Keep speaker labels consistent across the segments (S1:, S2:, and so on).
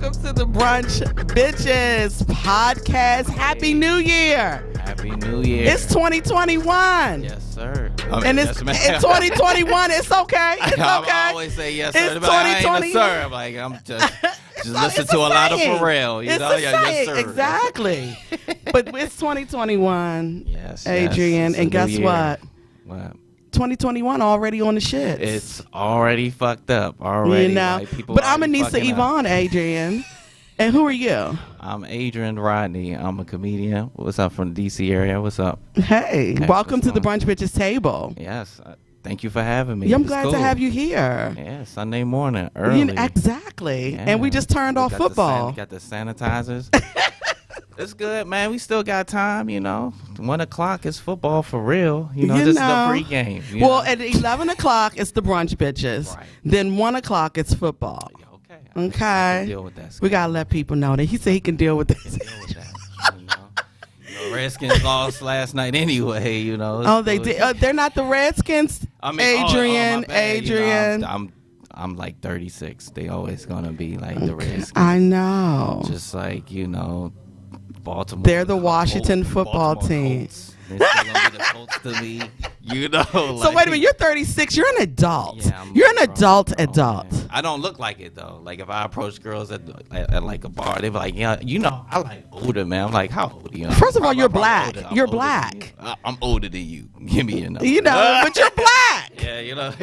S1: welcome to the Brunch Bitches podcast. Happy New Year.
S2: Happy New Year.
S1: It's 2021.
S2: Yes, sir.
S1: And it's 2021. It's okay. It's okay.
S2: I always say yes, sir.
S1: It's
S2: But I ain't
S1: 2020.
S2: a sir. I'm like, I'm just listen to a lot of Pharrell. You know? Yes, sir.
S1: Exactly. But it's 2021.
S2: Yes,
S1: Adrian.
S2: yes,
S1: And guess what?
S2: What?
S1: 2021 already on the shits.
S2: It's already fucked up already.
S1: You know.
S2: Like, people
S1: but I'm
S2: already
S1: Anissa
S2: fucking up.
S1: Yvonne, Adrian. And who are you?
S2: I'm Adrian Rodney. I'm a comedian. What's up from the DC area? What's up?
S1: Hey, welcome
S2: what's
S1: to the
S2: going
S1: Brunch Bitches table.
S2: Yes. Thank you for having me.
S1: Yeah, I'm
S2: It's
S1: glad
S2: cool.
S1: to have you here.
S2: Yeah, Sunday morning, early.
S1: You know, exactly.
S2: Yeah.
S1: And we just turned off football.
S2: We got the sanitizers. It's good, man. We still got time, you know. 1 o'clock is football for real. You know, this is the pregame.
S1: Well, at 11 o'clock, it's the Brunch Bitches.
S2: Right.
S1: Then 1 o'clock, it's football.
S2: Okay.
S1: Okay.
S2: I can deal with that.
S1: We got to let people know that. He said he can deal with this.
S2: Deal with that. You know, Redskins lost last night anyway, you know.
S1: Oh, they did. They're not the Redskins?
S2: I mean,
S1: Adrian,
S2: my bad.
S1: Adrian.
S2: You know, I'm like 36. They always going to be like the Redskins.
S1: I know.
S2: Just like, you know, Baltimore.
S1: They're the Washington football
S2: Baltimore
S1: team.
S2: Colts. They're still going to be the Colts to me. You know.
S1: So wait a minute, you're 36. You're an adult.
S2: Yeah,
S1: you're an adult.
S2: Man. I don't look like it though. Like if I approach girls at like a bar, they be like, yeah, you know, I like older, man. I'm like, how old are you?
S1: First of all, you're
S2: I'm
S1: black.
S2: older. I'm
S1: You're
S2: older
S1: black.
S2: than you. I'm older than you. Give me a number.
S1: You know, but you're black.
S2: Yeah, you know,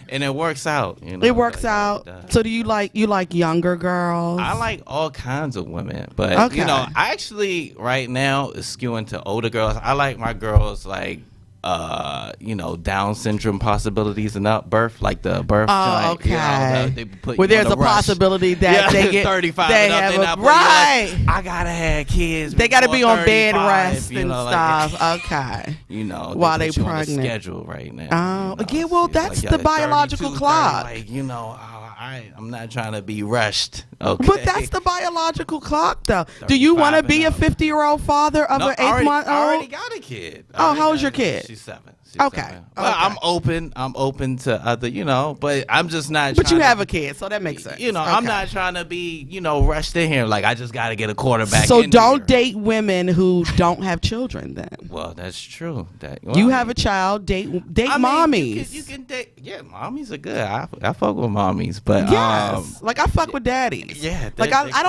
S2: and it works out. You know,
S1: It works out. So do you like younger girls?
S2: I like all kinds of women, but you know, I actually right now is skewing to older girls. I like my girls like you know, Down syndrome possibilities and up birth, like the birth.
S1: Oh,
S2: joint,
S1: okay.
S2: You know, they put
S1: Where
S2: you
S1: there's
S2: on
S1: a
S2: the rush.
S1: possibility that they get
S2: 35
S1: they
S2: and up,
S1: have
S2: they not
S1: a,
S2: put you
S1: right.
S2: like, I gotta have kids.
S1: They got to be
S2: before
S1: on bed
S2: 35,
S1: rest
S2: you
S1: and
S2: know,
S1: stuff.
S2: Like,
S1: Okay.
S2: you know,
S1: while
S2: they
S1: they
S2: put you on the
S1: pregnant.
S2: schedule right now.
S1: Oh,
S2: you know?
S1: yeah. Well,
S2: It's
S1: that's
S2: like,
S1: the biological
S2: 32,
S1: clock.
S2: 30, like, you know, I'm not trying to be rushed. Okay.
S1: But that's the biological clock, though. Do you want to be a 50-year-old father of an 8-month-old?
S2: I already got a kid.
S1: Oh, how old's your kid?
S2: She's 7.
S1: Okay.
S2: Well, I'm open to other, you know, but I'm just not.
S1: But you
S2: trying
S1: have
S2: to,
S1: a kid, so that makes sense.
S2: You know,
S1: Okay.
S2: I'm not trying to be, you know, rushed in here. Like I just got to get a quarterback.
S1: So
S2: in
S1: don't
S2: here.
S1: date women who don't have children. Then
S2: Well, that's true.
S1: you have a child. Date mommies.
S2: You can date. Yeah, mommies are good. I fuck with mommies, but
S1: Yes, like I fuck with daddies.
S2: Yeah,
S1: like I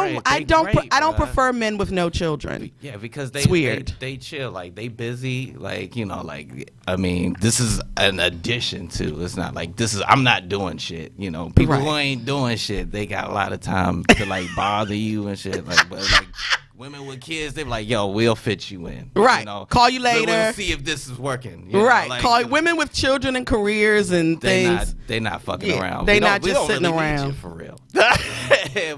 S1: don't
S2: great,
S1: prefer men with no children.
S2: Yeah, because
S1: It's weird.
S2: They chill, like they busy, like you know, like I mean, this is an addition to. It's not like this is. I'm not doing shit. You know, people who ain't doing shit, they got a lot of time to like bother you and shit. Like, but like women with kids, they be like, yo, we'll fit you in.
S1: Right.
S2: You know?
S1: Call you later.
S2: We'll see if this is working. You know?
S1: Right.
S2: Like,
S1: Call women with children and careers and things.
S2: They not fucking around.
S1: They
S2: We
S1: not
S2: don't- we
S1: just
S2: don't
S1: sitting
S2: really need
S1: around.
S2: you for real.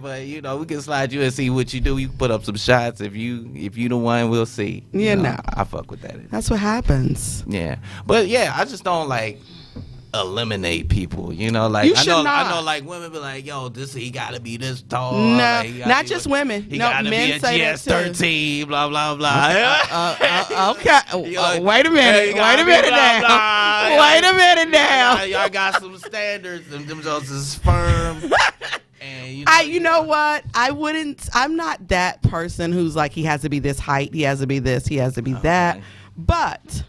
S2: But you know, we can slide you and see what you do. You put up some shots. If you the one, we'll see.
S1: Yeah,
S2: you know,
S1: no.
S2: I fuck with that.
S1: That's what happens.
S2: Yeah, but yeah, I just don't like eliminate people. You know, like
S1: You should
S2: I
S1: not.
S2: know, like women be like, yo, he gotta be this tall.
S1: No,
S2: like, he gotta
S1: not
S2: be
S1: just
S2: what-
S1: women.
S2: He
S1: No,
S2: gotta
S1: men
S2: be a
S1: say that too.
S2: GS13. Blah blah blah.
S1: Okay.
S2: You like,
S1: Wait a minute.
S2: hey, you
S1: Wait
S2: gotta
S1: a
S2: be
S1: minute
S2: blah,
S1: now.
S2: blah.
S1: Wait a minute now.
S2: Y'all got some standards. Them jokes is firm. And
S1: You know what? I'm not that person who's like, he has to be this height, he has to be this, he has to be that. But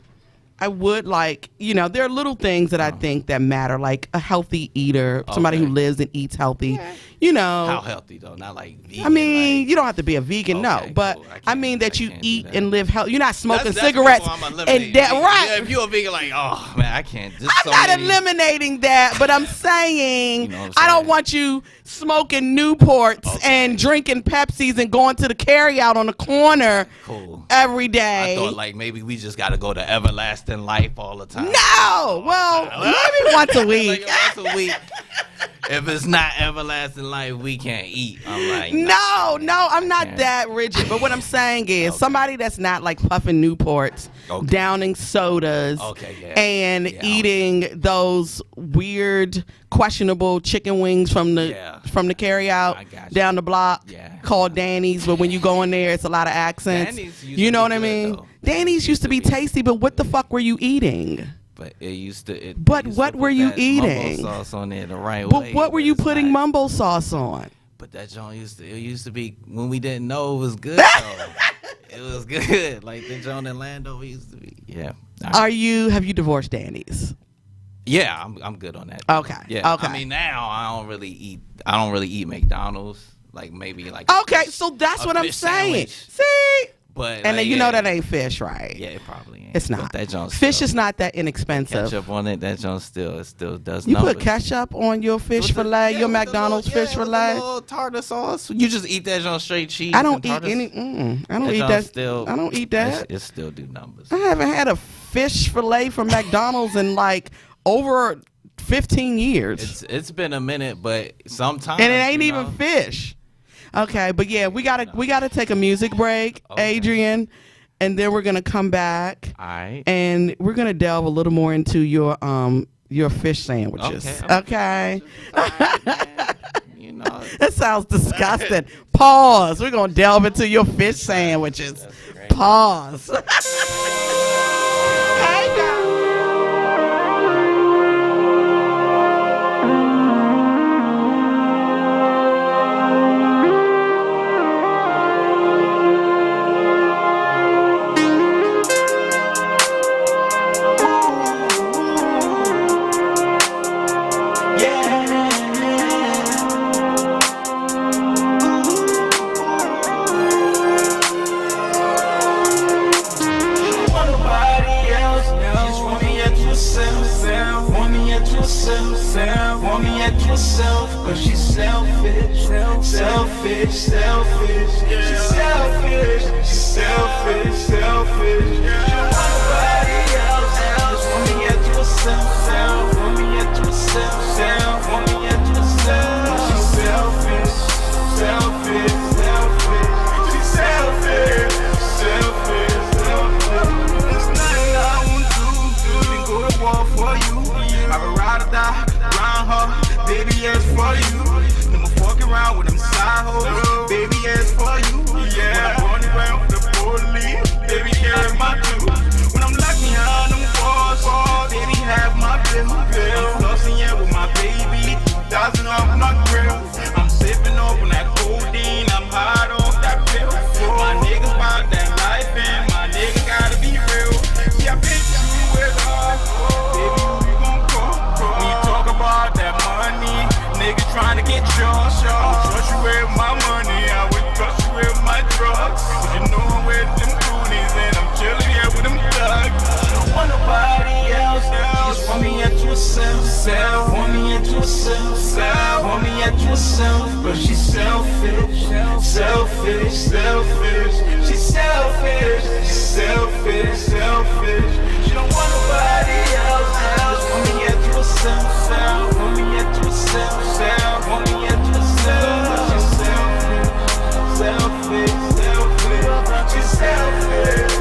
S1: I would like, you know, there are little things that I think that matter, like a healthy eater, somebody who lives and eats healthy. You know,
S2: how healthy though? Not like vegan.
S1: I mean,
S2: like,
S1: you don't have to be a vegan, no.
S2: Okay,
S1: But
S2: cool.
S1: I mean that you
S2: can't do
S1: eat
S2: that.
S1: and live healthy. You're not smoking
S2: that's
S1: cigarettes
S2: I'm eliminating
S1: and that,
S2: vegan.
S1: right?
S2: Yeah, if you're a vegan, like, oh man, I can't.
S1: I'm not eliminating that, but I'm saying,
S2: You know what I'm
S1: I don't
S2: saying?
S1: want you smoking Newports and drinking Pepsis and going to the carryout on the corner
S2: Cool.
S1: every day.
S2: I thought like maybe we just got to go to everlasting life all the time.
S1: No, well, maybe once a week.
S2: Like once a week. If it's not everlasting life, we can't eat. I'm like,
S1: No, I'm not
S2: Yeah.
S1: that rigid. But what I'm saying is somebody that's not like puffing Newports, downing sodas, and eating those weird, questionable chicken wings from the carryout down the block called Danny's. But when you go in there, it's a lot of accents. You know what I mean? Danny's used to be tasty, but what the fuck were you eating?
S2: But it used to.
S1: But what were you eating?
S2: Mumbo sauce on there the right
S1: But
S2: way.
S1: what were you
S2: It's
S1: putting
S2: not-
S1: mumbo sauce on?
S2: But that joint used to be when we didn't know it was good. Though. It was good. Like the joint in Lando used to be. Yeah.
S1: Have you divorced Danny's?
S2: Yeah, I'm good on that.
S1: Okay.
S2: Yeah.
S1: Okay.
S2: I mean, now I don't really eat McDonald's. Like maybe like.
S1: Okay, so that's what I'm saying.
S2: Sandwich.
S1: See.
S2: But
S1: and
S2: like,
S1: then that ain't fish, right?
S2: Yeah, it probably ain't.
S1: It's not.
S2: That joint
S1: fish is not that inexpensive.
S2: Ketchup on it. That joint still does.
S1: You
S2: numbers.
S1: put ketchup on your fish fillet, your McDonald's fish fillet.
S2: Little tartar sauce. You just eat that joint straight cheese.
S1: I don't eat any. I don't eat that. I don't eat that.
S2: It still do numbers.
S1: I haven't had a fish fillet from McDonald's in like over 15 years.
S2: It's been a minute, but sometimes.
S1: And it ain't even fish. Okay, but yeah, we gotta take a music break, Adrian. And then we're gonna come back,
S2: all right,
S1: and we're gonna delve a little more into your fish sandwiches. Okay.
S2: You know,
S1: that sounds disgusting. Pause. We're gonna delve into your fish sandwiches. Pause.
S3: But she's selfish. She's selfish. She don't want nobody else. Just want me at yourself. Want me at yourself. Want me at yourself. She's selfish. She's selfish. There's nothing I won't do. Then go to war for you. I would ride or die around her. Baby, as for you. Never fuck around with them side hoes. Baby, as for you. Yeah. When I'm running around with the police. Baby, carry my crew. When I'm locked behind them walls. Baby, have my bill. I'm flossing yeah with my baby. 2,000 off my grill. I'm sipping up on that codeine. I'm hot off that pill. My niggas about that life and my nigga gotta be real. See, I've been through it all. Baby, who you gon' call? When you talk about that money, niggas trying to get yours. I would trust you with my money. I would trust you with my drugs. Cause you know I'm with them goonies and I'm chilling here with them thugs. You don't want nobody else. Just want me at yourself. Want me at yourself. Want me at yourself. But she's selfish. She's selfish. She don't want nobody else. Just want me at yourself. Want me at yourself. Want me at yourself. She's selfish. She's selfish.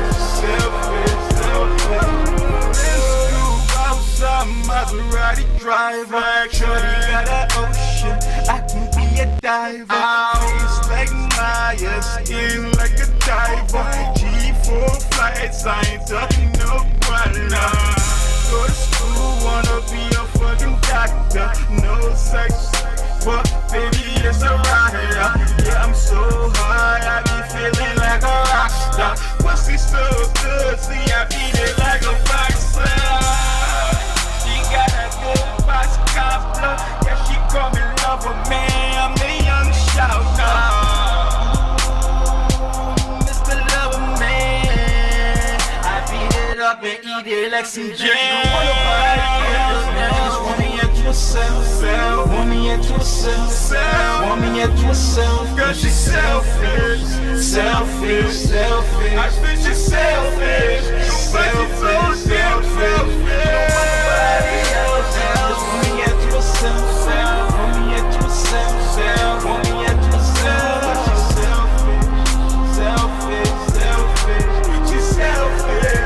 S3: This dude outside Maserati driver. Shorty got that ocean. I can be a diver. Face like Miya, skin like a diver. G4 flights, I ain't talking no brother. Go to school, wanna be a fucking doctor. No sex, but baby, it's a riot. Yeah, I'm so high, I be feeling like a rock star. Pussy so good, see, I beat it like a boxer. She got a good box cobbler. Yeah, she call me lover, man. I'm the young shouter. Mr. Lover, man. I beat it up and eat it like some jam. Just want me at yourself. Want me at yourself. Want me at yourself. Girl, she's selfish. I think she's selfish. Selfish. Nobody else. Just want me at yourself. Want me at yourself. Want me at yourself. She's selfish. She's selfish.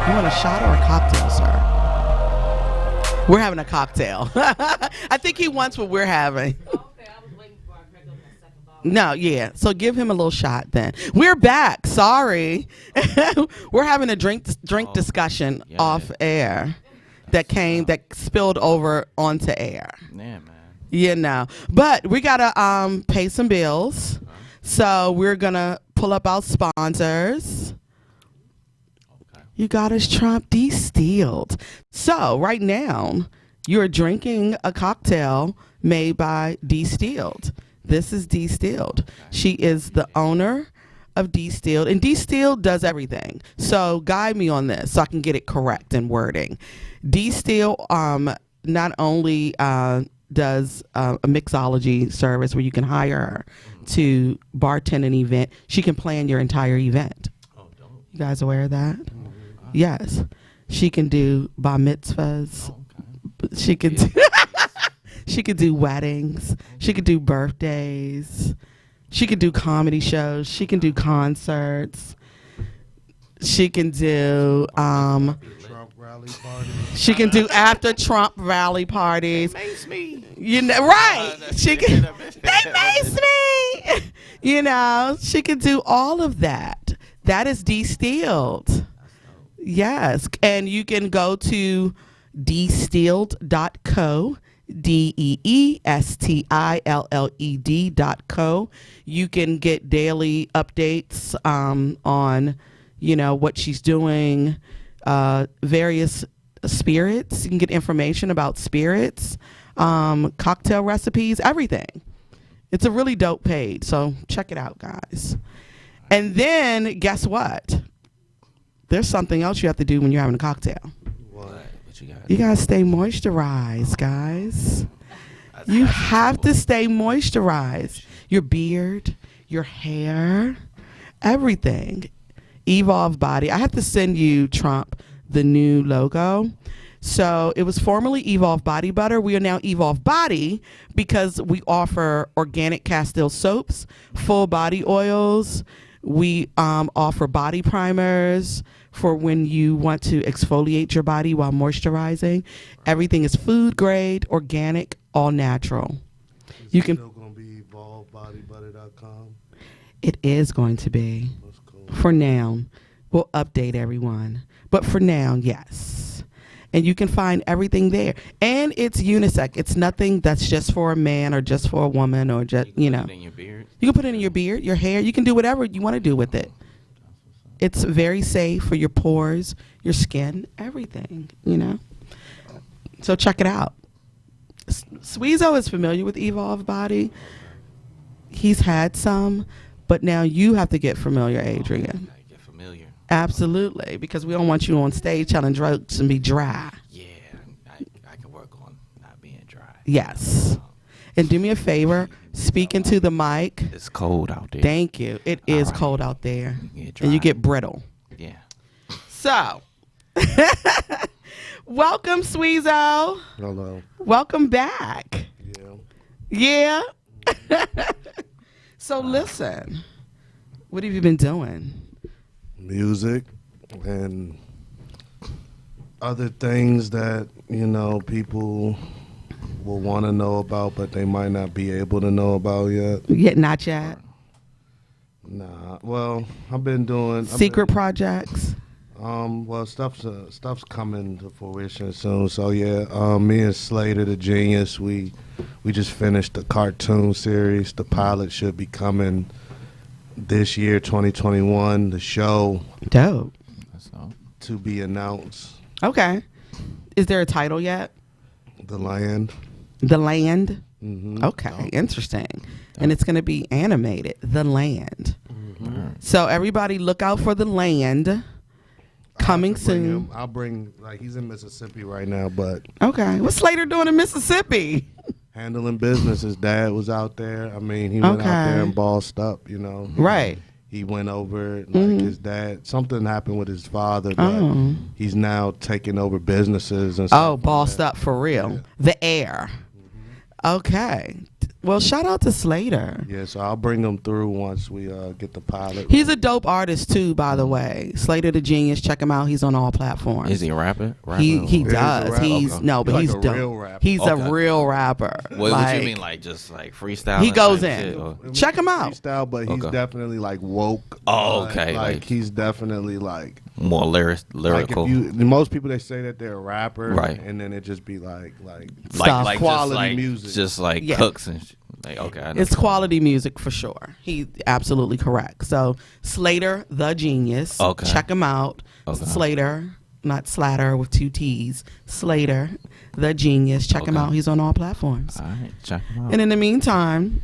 S1: You want a shot or a cocktail, sir? We're having a cocktail. I think he wants what we're having.
S4: Okay, I was waiting for I cracked open my second bottle.
S1: No, yeah. So give him a little shot then. We're back. Sorry. We're having a drink discussion off air that spilled over onto air.
S2: Yeah, man.
S1: You know. But we got to pay some bills. So we're going to pull up our sponsors. You got us Trump Distilled. So right now, you're drinking a cocktail made by Distilled. This is Distilled. She is the owner of Distilled, and Distilled does everything. So guide me on this so I can get it correct in wording. Distilled not only does a mixology service where you can hire her to bartend an event, she can plan your entire event. You guys aware of that? Yes. She can do bar mitzvahs. She can do she could do weddings. She could do birthdays. She could do comedy shows. She can do concerts. She can do
S5: Trump rally parties.
S1: she can do after Trump rally parties.
S2: Makes me.
S1: You know, right? She can. They makes me. You know, she can do all of that. That is Distilled. Yes, and you can go to destilled.co, DEESTILLED.co. You can get daily updates on, you know, what she's doing, various spirits. You can get information about spirits, cocktail recipes, everything. It's a really dope page, so check it out, guys. And then guess what? There's something else you have to do when you're having a cocktail.
S5: What
S2: you got?
S1: You gotta stay moisturized, guys. You have to stay moisturized. Your beard, your hair, everything. Evolve Body. I have to send you, Trump, the new logo. So it was formerly Evolve Body Butter. We are now Evolve Body because we offer organic Castile soaps, full body oils. We offer body primers for when you want to exfoliate your body while moisturizing. Everything is food grade, organic, all natural.
S5: you can still gonna be evolvebodybutter.com.
S1: It is going to be.
S5: That's cool.
S1: For now. We'll update everyone. But for now, yes. And you can find everything there. And it's unisex. It's nothing that's just for a man or just for a woman or just, you know.
S2: Put it in your beard.
S1: You can put it in your beard, your hair. You can do whatever you want to do with it. It's very safe for your pores, your skin, everything, you know. So check it out. Swiezo is familiar with Evolve Body. He's had some, but now you have to get familiar, Adrian.
S2: I get familiar.
S1: Absolutely, because we don't want you on stage telling jokes and be dry.
S2: Yeah, I can work on not being dry.
S1: Yes. And do me a favor, speak into the mic.
S2: It's cold out there.
S1: Thank you. It is
S2: right.
S1: cold out there.
S2: Get
S1: And you
S2: dry.
S1: get brittle.
S2: Yeah.
S1: So, welcome, Swiezo.
S5: Hello.
S1: Welcome back.
S5: Yeah.
S1: Yeah. So listen, what have you been doing?
S5: Music and other things that, you know, people will want to know about, but they might not be able to know about yet.
S1: Yet not yet.
S5: Nah. Well, I've been doing
S1: Secret projects.
S5: Well, stuff's coming to fruition soon. So yeah, me and Slater the Genius, we just finished the cartoon series. The pilot should be coming this year, 2021. The show
S1: Dope.
S2: That's all.
S5: to be announced.
S1: Okay. Is there a title yet?
S5: The Land.
S1: The Land.
S5: Mm-hmm.
S1: Okay, interesting. And it's going to be animated. The Land.
S5: Mm-hmm.
S1: So everybody look out for The Land. Coming soon.
S5: I'll bring, like, he's in Mississippi right now, but
S1: Okay. What's Slater doing in Mississippi?
S5: handling business. His dad was out there. I mean, he went out there and bossed up, you know.
S1: Right.
S5: He went over, like, his dad. Something happened with his father that he's now taking over businesses and stuff.
S1: Oh, bossed up for real.
S5: Yeah.
S1: The Air. Okay. Well, shout out to Slater.
S5: Yeah, so I'll bring him through once we get the pilot.
S1: He's a dope artist too, by the way. Slater the Genius. Check him out. He's on all platforms.
S2: Is he a rapper?
S1: He does. He's no, but he's
S5: like a
S1: dope.
S5: real rapper.
S1: He's a real rapper.
S2: What you mean, like just like freestyle?
S1: He goes in. Check him out.
S5: Freestyle, but he's definitely like woke.
S2: Oh, okay.
S5: Like he's definitely like
S2: more lyrical.
S5: Like most people, they say that they're a rapper,
S2: right?
S5: And then it just be like
S1: quality
S5: music,
S2: just like cooks and shit. Like, okay,
S1: it's quality music for sure. He absolutely correct. So Slater the Genius.
S2: Okay.
S1: Check him out. Okay. Slater, not Slatter with 2 T's. Slater the Genius. Check him out. He's on all platforms.
S2: All right, check him out.
S1: And in the meantime,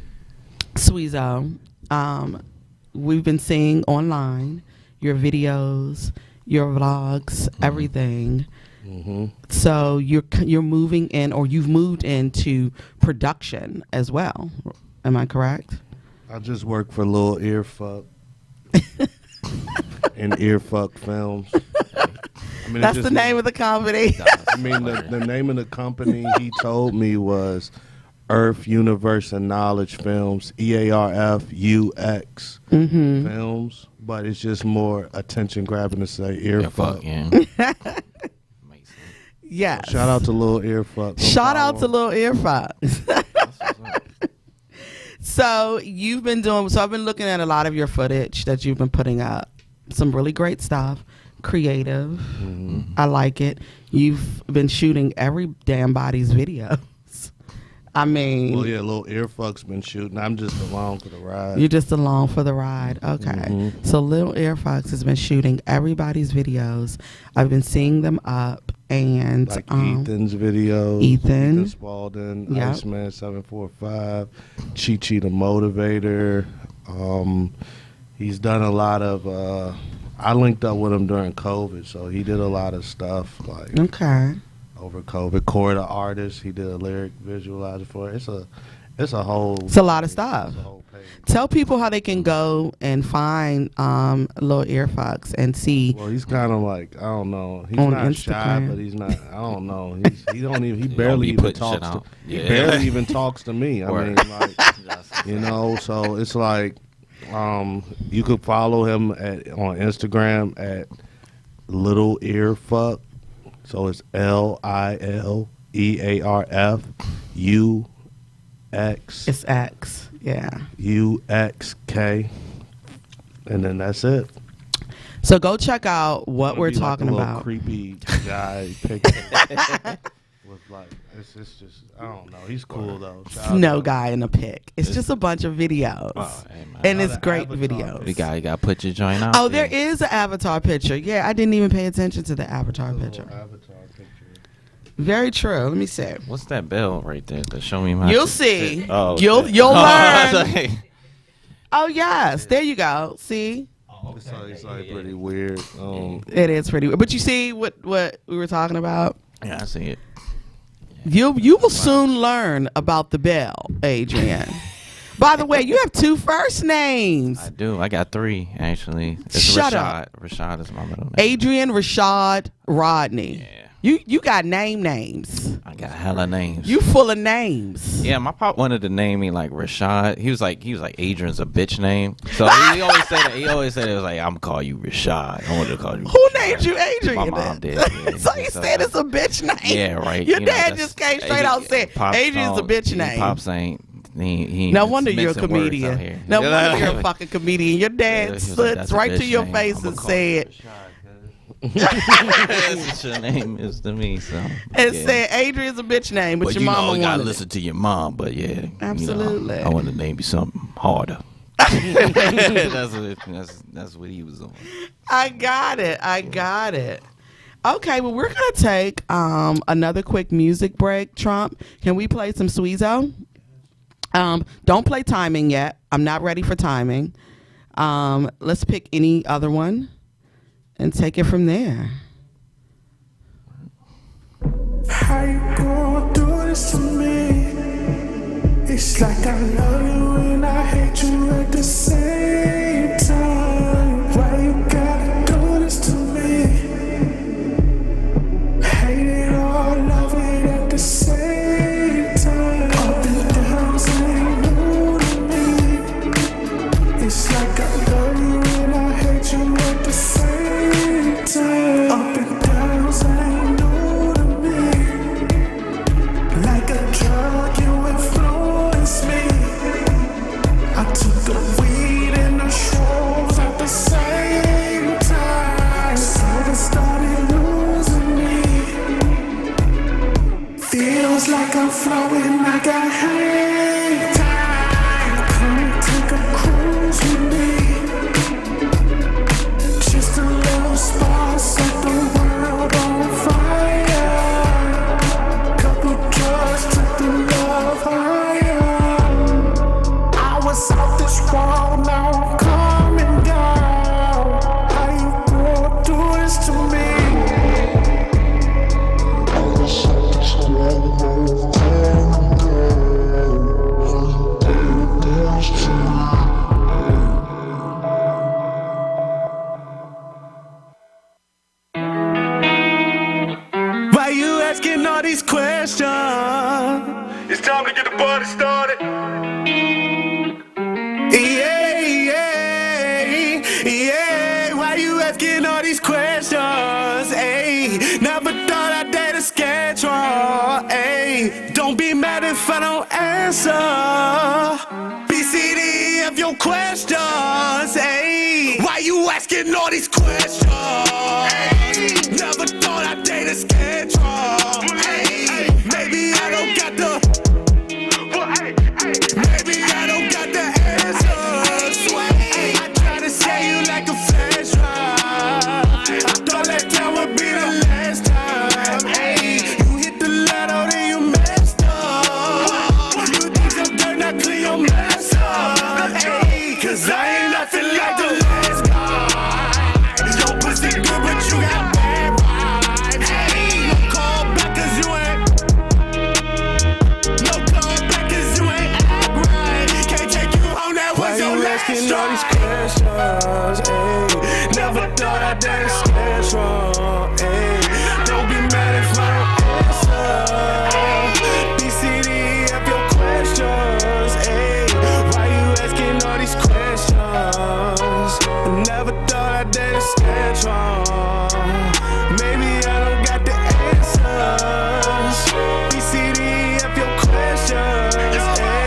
S1: Swiezo, we've been seeing online your videos, your vlogs, everything. Mm-hmm. So you're moving in, or you've moved into production as well. Am I correct?
S5: I just work for Lil Earfuck and Earfuck Films. I mean,
S1: that's the name of the company.
S5: I mean, the name of the company he told me was Earth, Universe, and Knowledge Films, EARFUX Films, but it's just more attention grabbing to say Earfuck.
S1: Yes.
S5: Shout out to Lil Earfuck.
S1: Shout out to Lil Earfuck. So you've been doing. So I've been looking at a lot of your footage that you've been putting up. Some really great stuff. Creative. Mm-hmm. I like it. You've been shooting every damn body's videos. I mean,
S5: well, yeah, Lil Earfuck's been shooting. I'm just along for the ride.
S1: You're just along for the ride. Okay.
S5: Mm-hmm.
S1: So Lil Earfuck has been shooting everybody's videos. I've been seeing them up, and
S5: like Ethan's videos. Ethan Spalding,
S1: yep.
S5: Iceman 745, Chi Chi the Motivator. He's done a lot of. I linked up with him during COVID, so he did a lot of stuff like.
S1: Okay.
S5: Over COVID, Core the Artist, he did a lyric visualizer for it. It's a whole.
S1: It's a lot of stuff. Tell people how they can go and find Lil Earfuck and see.
S5: Well, he's kind of like, I don't know. He's
S1: on
S5: not
S1: Instagram.
S5: shy, but he's not. I don't know. He barely even talks to. He barely even talks to me. I mean, like, So it's like, you could follow him on Instagram at Little Earfuck. So it's LILEARFUX.
S1: It's X, yeah.
S5: UXK, and then that's it.
S1: So go check out what we're talking
S5: like a
S1: about.
S5: Creepy guy picture with like it's just I don't know. He's cool though.
S1: No guy in a pic. It's just a bunch of videos, and it's great videos.
S2: You got to put your joint out.
S1: Oh, there is an avatar picture. Yeah, I didn't even pay attention to the avatar picture. Very true. Let me see.
S2: What's that bell right there? To show me my.
S1: You'll see.
S2: Oh,
S1: you'll learn. Oh yes, there you go. See.
S5: It's like pretty weird.
S1: It is pretty weird. But you see what we were talking about?
S2: Yeah, I see it.
S1: You will soon learn about the bell, Adrian. By the way, you have 2 first names.
S2: I do. I got 3 actually. It's
S1: Shut
S2: Rashad.
S1: up.
S2: Rashad is my middle name.
S1: Adrian, Rashad, Rodney.
S2: Yeah.
S1: You got names.
S2: I got hella names.
S1: You full of names.
S2: Yeah, my pop wanted to name me like Rashad. He was like Adrian's a bitch name. So he always said that. He always said it was like, I'm gonna call you Rashad. I wanted to call you.
S1: Who
S2: Rashad.
S1: named you Adrian?
S2: My mom did. Yeah.
S1: So he said it's a bitch name.
S2: Yeah, right.
S1: Your dad just came straight out and said Adrian's a bitch name.
S2: Pops ain't. He
S1: no wonder you're a comedian. No wonder you're a fucking comedian. Your dad slits right to your face and said.
S2: That's what your name is to me. So
S1: and said Adrian's a bitch name, but your mama
S2: you gotta
S1: wanted
S2: listen to your mom. But yeah,
S1: absolutely.
S2: I want to name you something harder. That's what he was on.
S1: I got it. Okay, well, we're gonna take another quick music break. Trump, can we play some Swiezo? Don't play timing yet. I'm not ready for timing. Let's pick any other one and take it from there.
S3: How you gonna do this to me? It's like I love you and I hate you at the same time. Why you gotta do this to me? Hate it or love it at the same time. Up and down, flowing, I got hang time. Come take a cruise with me. Just a little spark, set the world on fire. Couple drugs took the love higher. I was out this world, now I'm coming down. How you gonna do this to me? I was out this world, now I'm coming down. How you gonna do this to me? Why you asking all these questions? It's time to get the party started. Yeah, yeah, yeah. Why you asking all these questions? Hey, never thought I'd date a schedule. Hey, don't be mad if I don't answer. BCD of your questions. Hey, why you asking all these questions? Hey, never thought I'd date a schedule. Hey, maybe I don't got the. Maybe I don't got the answers. I try to say you like a flash drive. I thought that time would be the last time. Hey, you hit the lotto, then you messed up. You think some dirt, not clean your mess up. Hey, 'cause I ain't nothing like the last guy. Your pussy good, but you got bad vibes. Hey, no call back 'cause you ain't. No call back 'cause you ain't act right. Can't take you home, that was your last asking all these questions? Ay, never thought I'd date a schedule. Ay, don't be mad if I don't answer. BCD of your questions. Ay, why you asking all these questions? Never thought I'd date a schedule. Maybe I don't got the answers. BCD of your questions. Ay,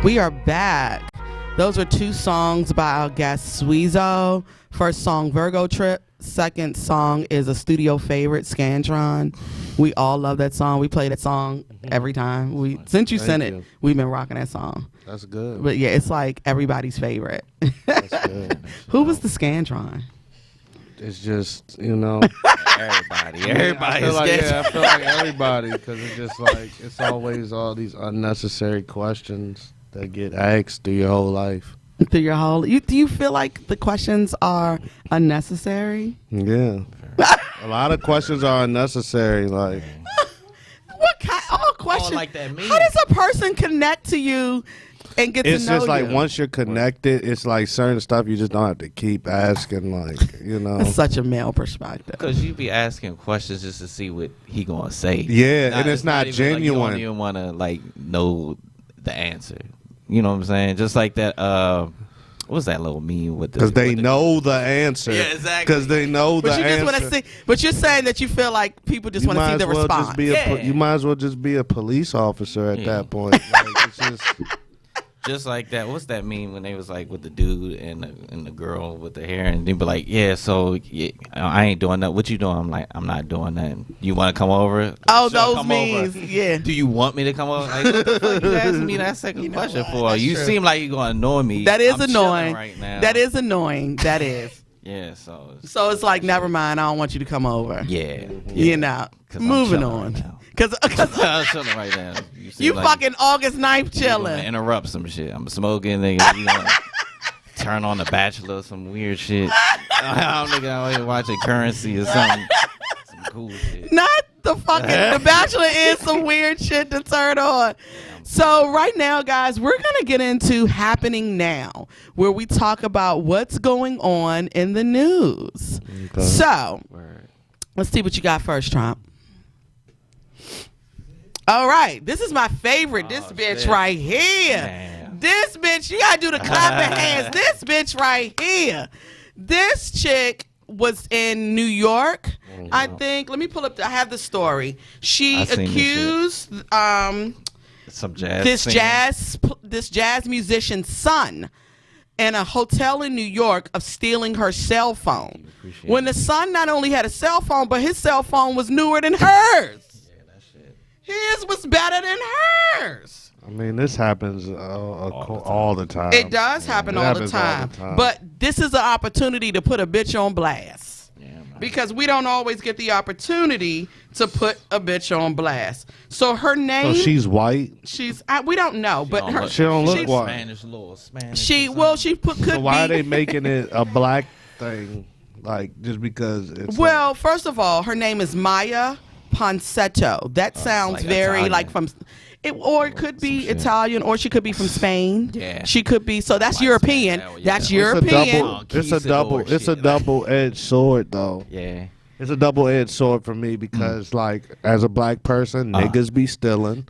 S1: We are back. Those are two songs by our guest Swiezo. First song, Virgo Trip. Second song is a studio favorite, Scantron. We all love that song. We play that song every time. Since you sent it, we've been rocking that song.
S5: That's good.
S1: But yeah, it's like everybody's favorite.
S5: That's good.
S1: Who was the Scantron?
S5: It's just, you know,
S2: Everybody
S5: I feel like everybody, because it's just like it's always all these unnecessary questions that get asked through your whole life.
S1: Through your whole, do you feel like the questions are unnecessary?
S5: Yeah, a lot of questions are unnecessary. Like,
S1: what kind? All questions
S2: like that.
S1: How does a person connect to you and get to know you?
S5: It's just like once you're connected, it's like certain stuff you just don't have to keep asking. Like, you know,
S1: that's such a male perspective.
S2: Because you be asking questions just to see what he gonna say.
S5: Yeah, and it's not genuine.
S2: Like, you don't even want to like know the answer. You know what I'm saying? Just like that. What was that little meme with the?
S5: Because they know the answer.
S2: Yeah, exactly.
S5: Because they know the
S1: But you just want to
S5: answer.
S1: see. But you're saying that you feel like people just want to see the response.
S5: You might as well just be a police officer at that point. Like, it's just
S2: Just like that. What's that meme when they was like with the dude and the girl with the hair, and they be like, yeah, so yeah, I ain't doing that. What you doing? I'm like, I'm not doing that. You want to come over?
S1: Oh,
S2: Sure,
S1: those
S2: come
S1: memes.
S2: over.
S1: Yeah.
S2: Do you want me to come over? Like, what the fuck you asking me that second question for?
S1: That's
S2: You
S1: true.
S2: seem like you're gonna annoy me.
S1: That is
S2: I'm
S1: annoying.
S2: chilling right now.
S1: That is annoying. That is.
S2: Yeah. So
S1: So it's like, never mind. I don't want you to come over.
S2: yeah.
S1: You know.
S2: 'Cause I'm
S1: Moving
S2: chilling
S1: on.
S2: right now.
S1: Because
S2: I'm chilling right now.
S1: you
S2: seem like
S1: fucking August 9th
S2: you gonna
S1: chilling.
S2: interrupt some shit. I'm smoking, nigga. You know, turn on The Bachelor, some weird shit. I'm nigga out here watching Currency or something. Some cool shit.
S1: Not the fucking The Bachelor is some weird shit to turn on. So right now, guys, we're gonna get into Happening Now, where we talk about what's going on in the news.
S5: Okay.
S1: So
S2: Word.
S1: let's see what you got first, Trump. All right, this is my favorite. This bitch
S2: shit.
S1: right here.
S2: Damn.
S1: This bitch, you gotta do the clapping hands. This bitch right here. This chick was in New York. I think. Let me pull up. I have the story. She
S2: I seen this
S1: accused
S2: Some jazz.
S1: this jazz musician's son in a hotel in New York of stealing her cell phone.
S2: Appreciate
S1: When the son not only had a cell phone, but his cell phone was newer than hers. His was better than hers.
S5: I mean, this happens all the time.
S1: It does happen
S5: It
S1: all the
S5: happens
S1: time. But this is an opportunity to put a bitch on blast.
S2: Yeah, man.
S1: Because we don't always get the opportunity to put a bitch on blast. So her
S5: So
S1: name,
S5: she's white.
S1: we don't know, but her,
S5: She don't look
S1: she's-
S5: white.
S2: Spanish, little Spanish.
S1: she could
S5: So why are
S1: be.
S5: they making it a black thing? Like, just because it's
S1: Well, first of all, her name is Miya Ponsetto. That sounds
S2: like
S1: very
S2: Italian.
S1: like from. Or it could be
S2: shit.
S1: Italian, or she could be from Spain.
S2: Yeah.
S1: She could be. So that's
S2: White
S1: European.
S2: Spanish, yeah.
S1: That's
S5: it's a
S1: European.
S5: double. It's a double-edged sword, though.
S2: Yeah.
S5: It's a double-edged sword for me because, like, as a black person, niggas be stealing,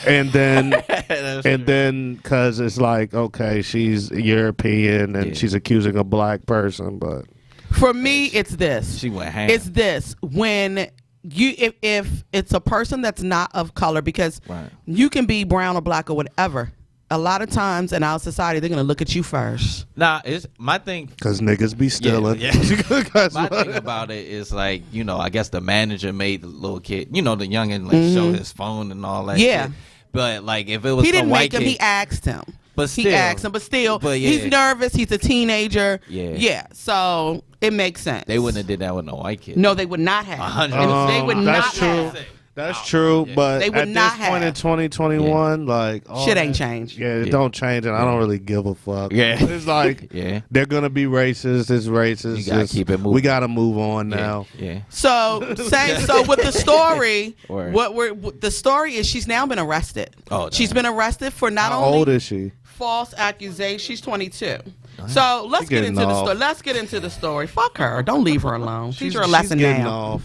S5: and then because it's like, okay, she's European and
S2: Yeah.
S5: she's accusing a black person, but
S1: For me, it's this.
S2: She went ham.
S1: It's this when you if it's a person that's not of color, because
S2: Right.
S1: you can be brown or black or whatever. A lot of times in our society, they're gonna look at you first.
S2: Nah, it's my thing.
S5: because niggas be stealing.
S2: Yeah.
S5: That's
S2: My
S5: what-
S2: thing about it is like, you know, I guess the manager made the little kid, you know, the youngin like show his phone and all that.
S1: Yeah.
S2: Shit. But like, if it was
S1: He
S2: some
S1: didn't
S2: white
S1: make him.
S2: kid,
S1: He asked him.
S2: but
S1: He
S2: still,
S1: asked him, but still,
S2: But yeah.
S1: he's nervous. He's a teenager.
S2: Yeah.
S1: So it makes sense.
S2: they wouldn't have did that with no white kid.
S1: No, they would not have.
S2: 100%.
S1: They would
S5: that's
S1: not
S5: true.
S1: have.
S5: That's true, but
S1: They would
S5: at
S1: not
S5: this point in
S1: have.
S5: 2021, like all
S1: Shit ain't
S5: that-
S1: changed.
S5: Yeah, it
S2: Yeah.
S5: don't change, and I don't really give a fuck.
S2: Yeah.
S5: It's like
S2: Yeah.
S5: they're gonna be racist. It's racist.
S2: You gotta
S5: It's-
S2: keep it moving.
S5: We gotta move on
S2: Yeah.
S5: now.
S2: Yeah.
S1: So with the story,
S2: Word.
S1: the story is she's now been arrested.
S2: Oh,
S1: She's
S2: damn.
S1: been arrested for not
S5: How
S1: only
S5: old is she?
S1: false accusation. She's 22. So let's
S5: She
S1: get
S5: getting
S1: into the
S5: off.
S1: story. Let's get into the story. Fuck her. Don't leave her alone. Teach her a
S5: She's
S1: lesson
S5: getting
S1: now.
S5: off.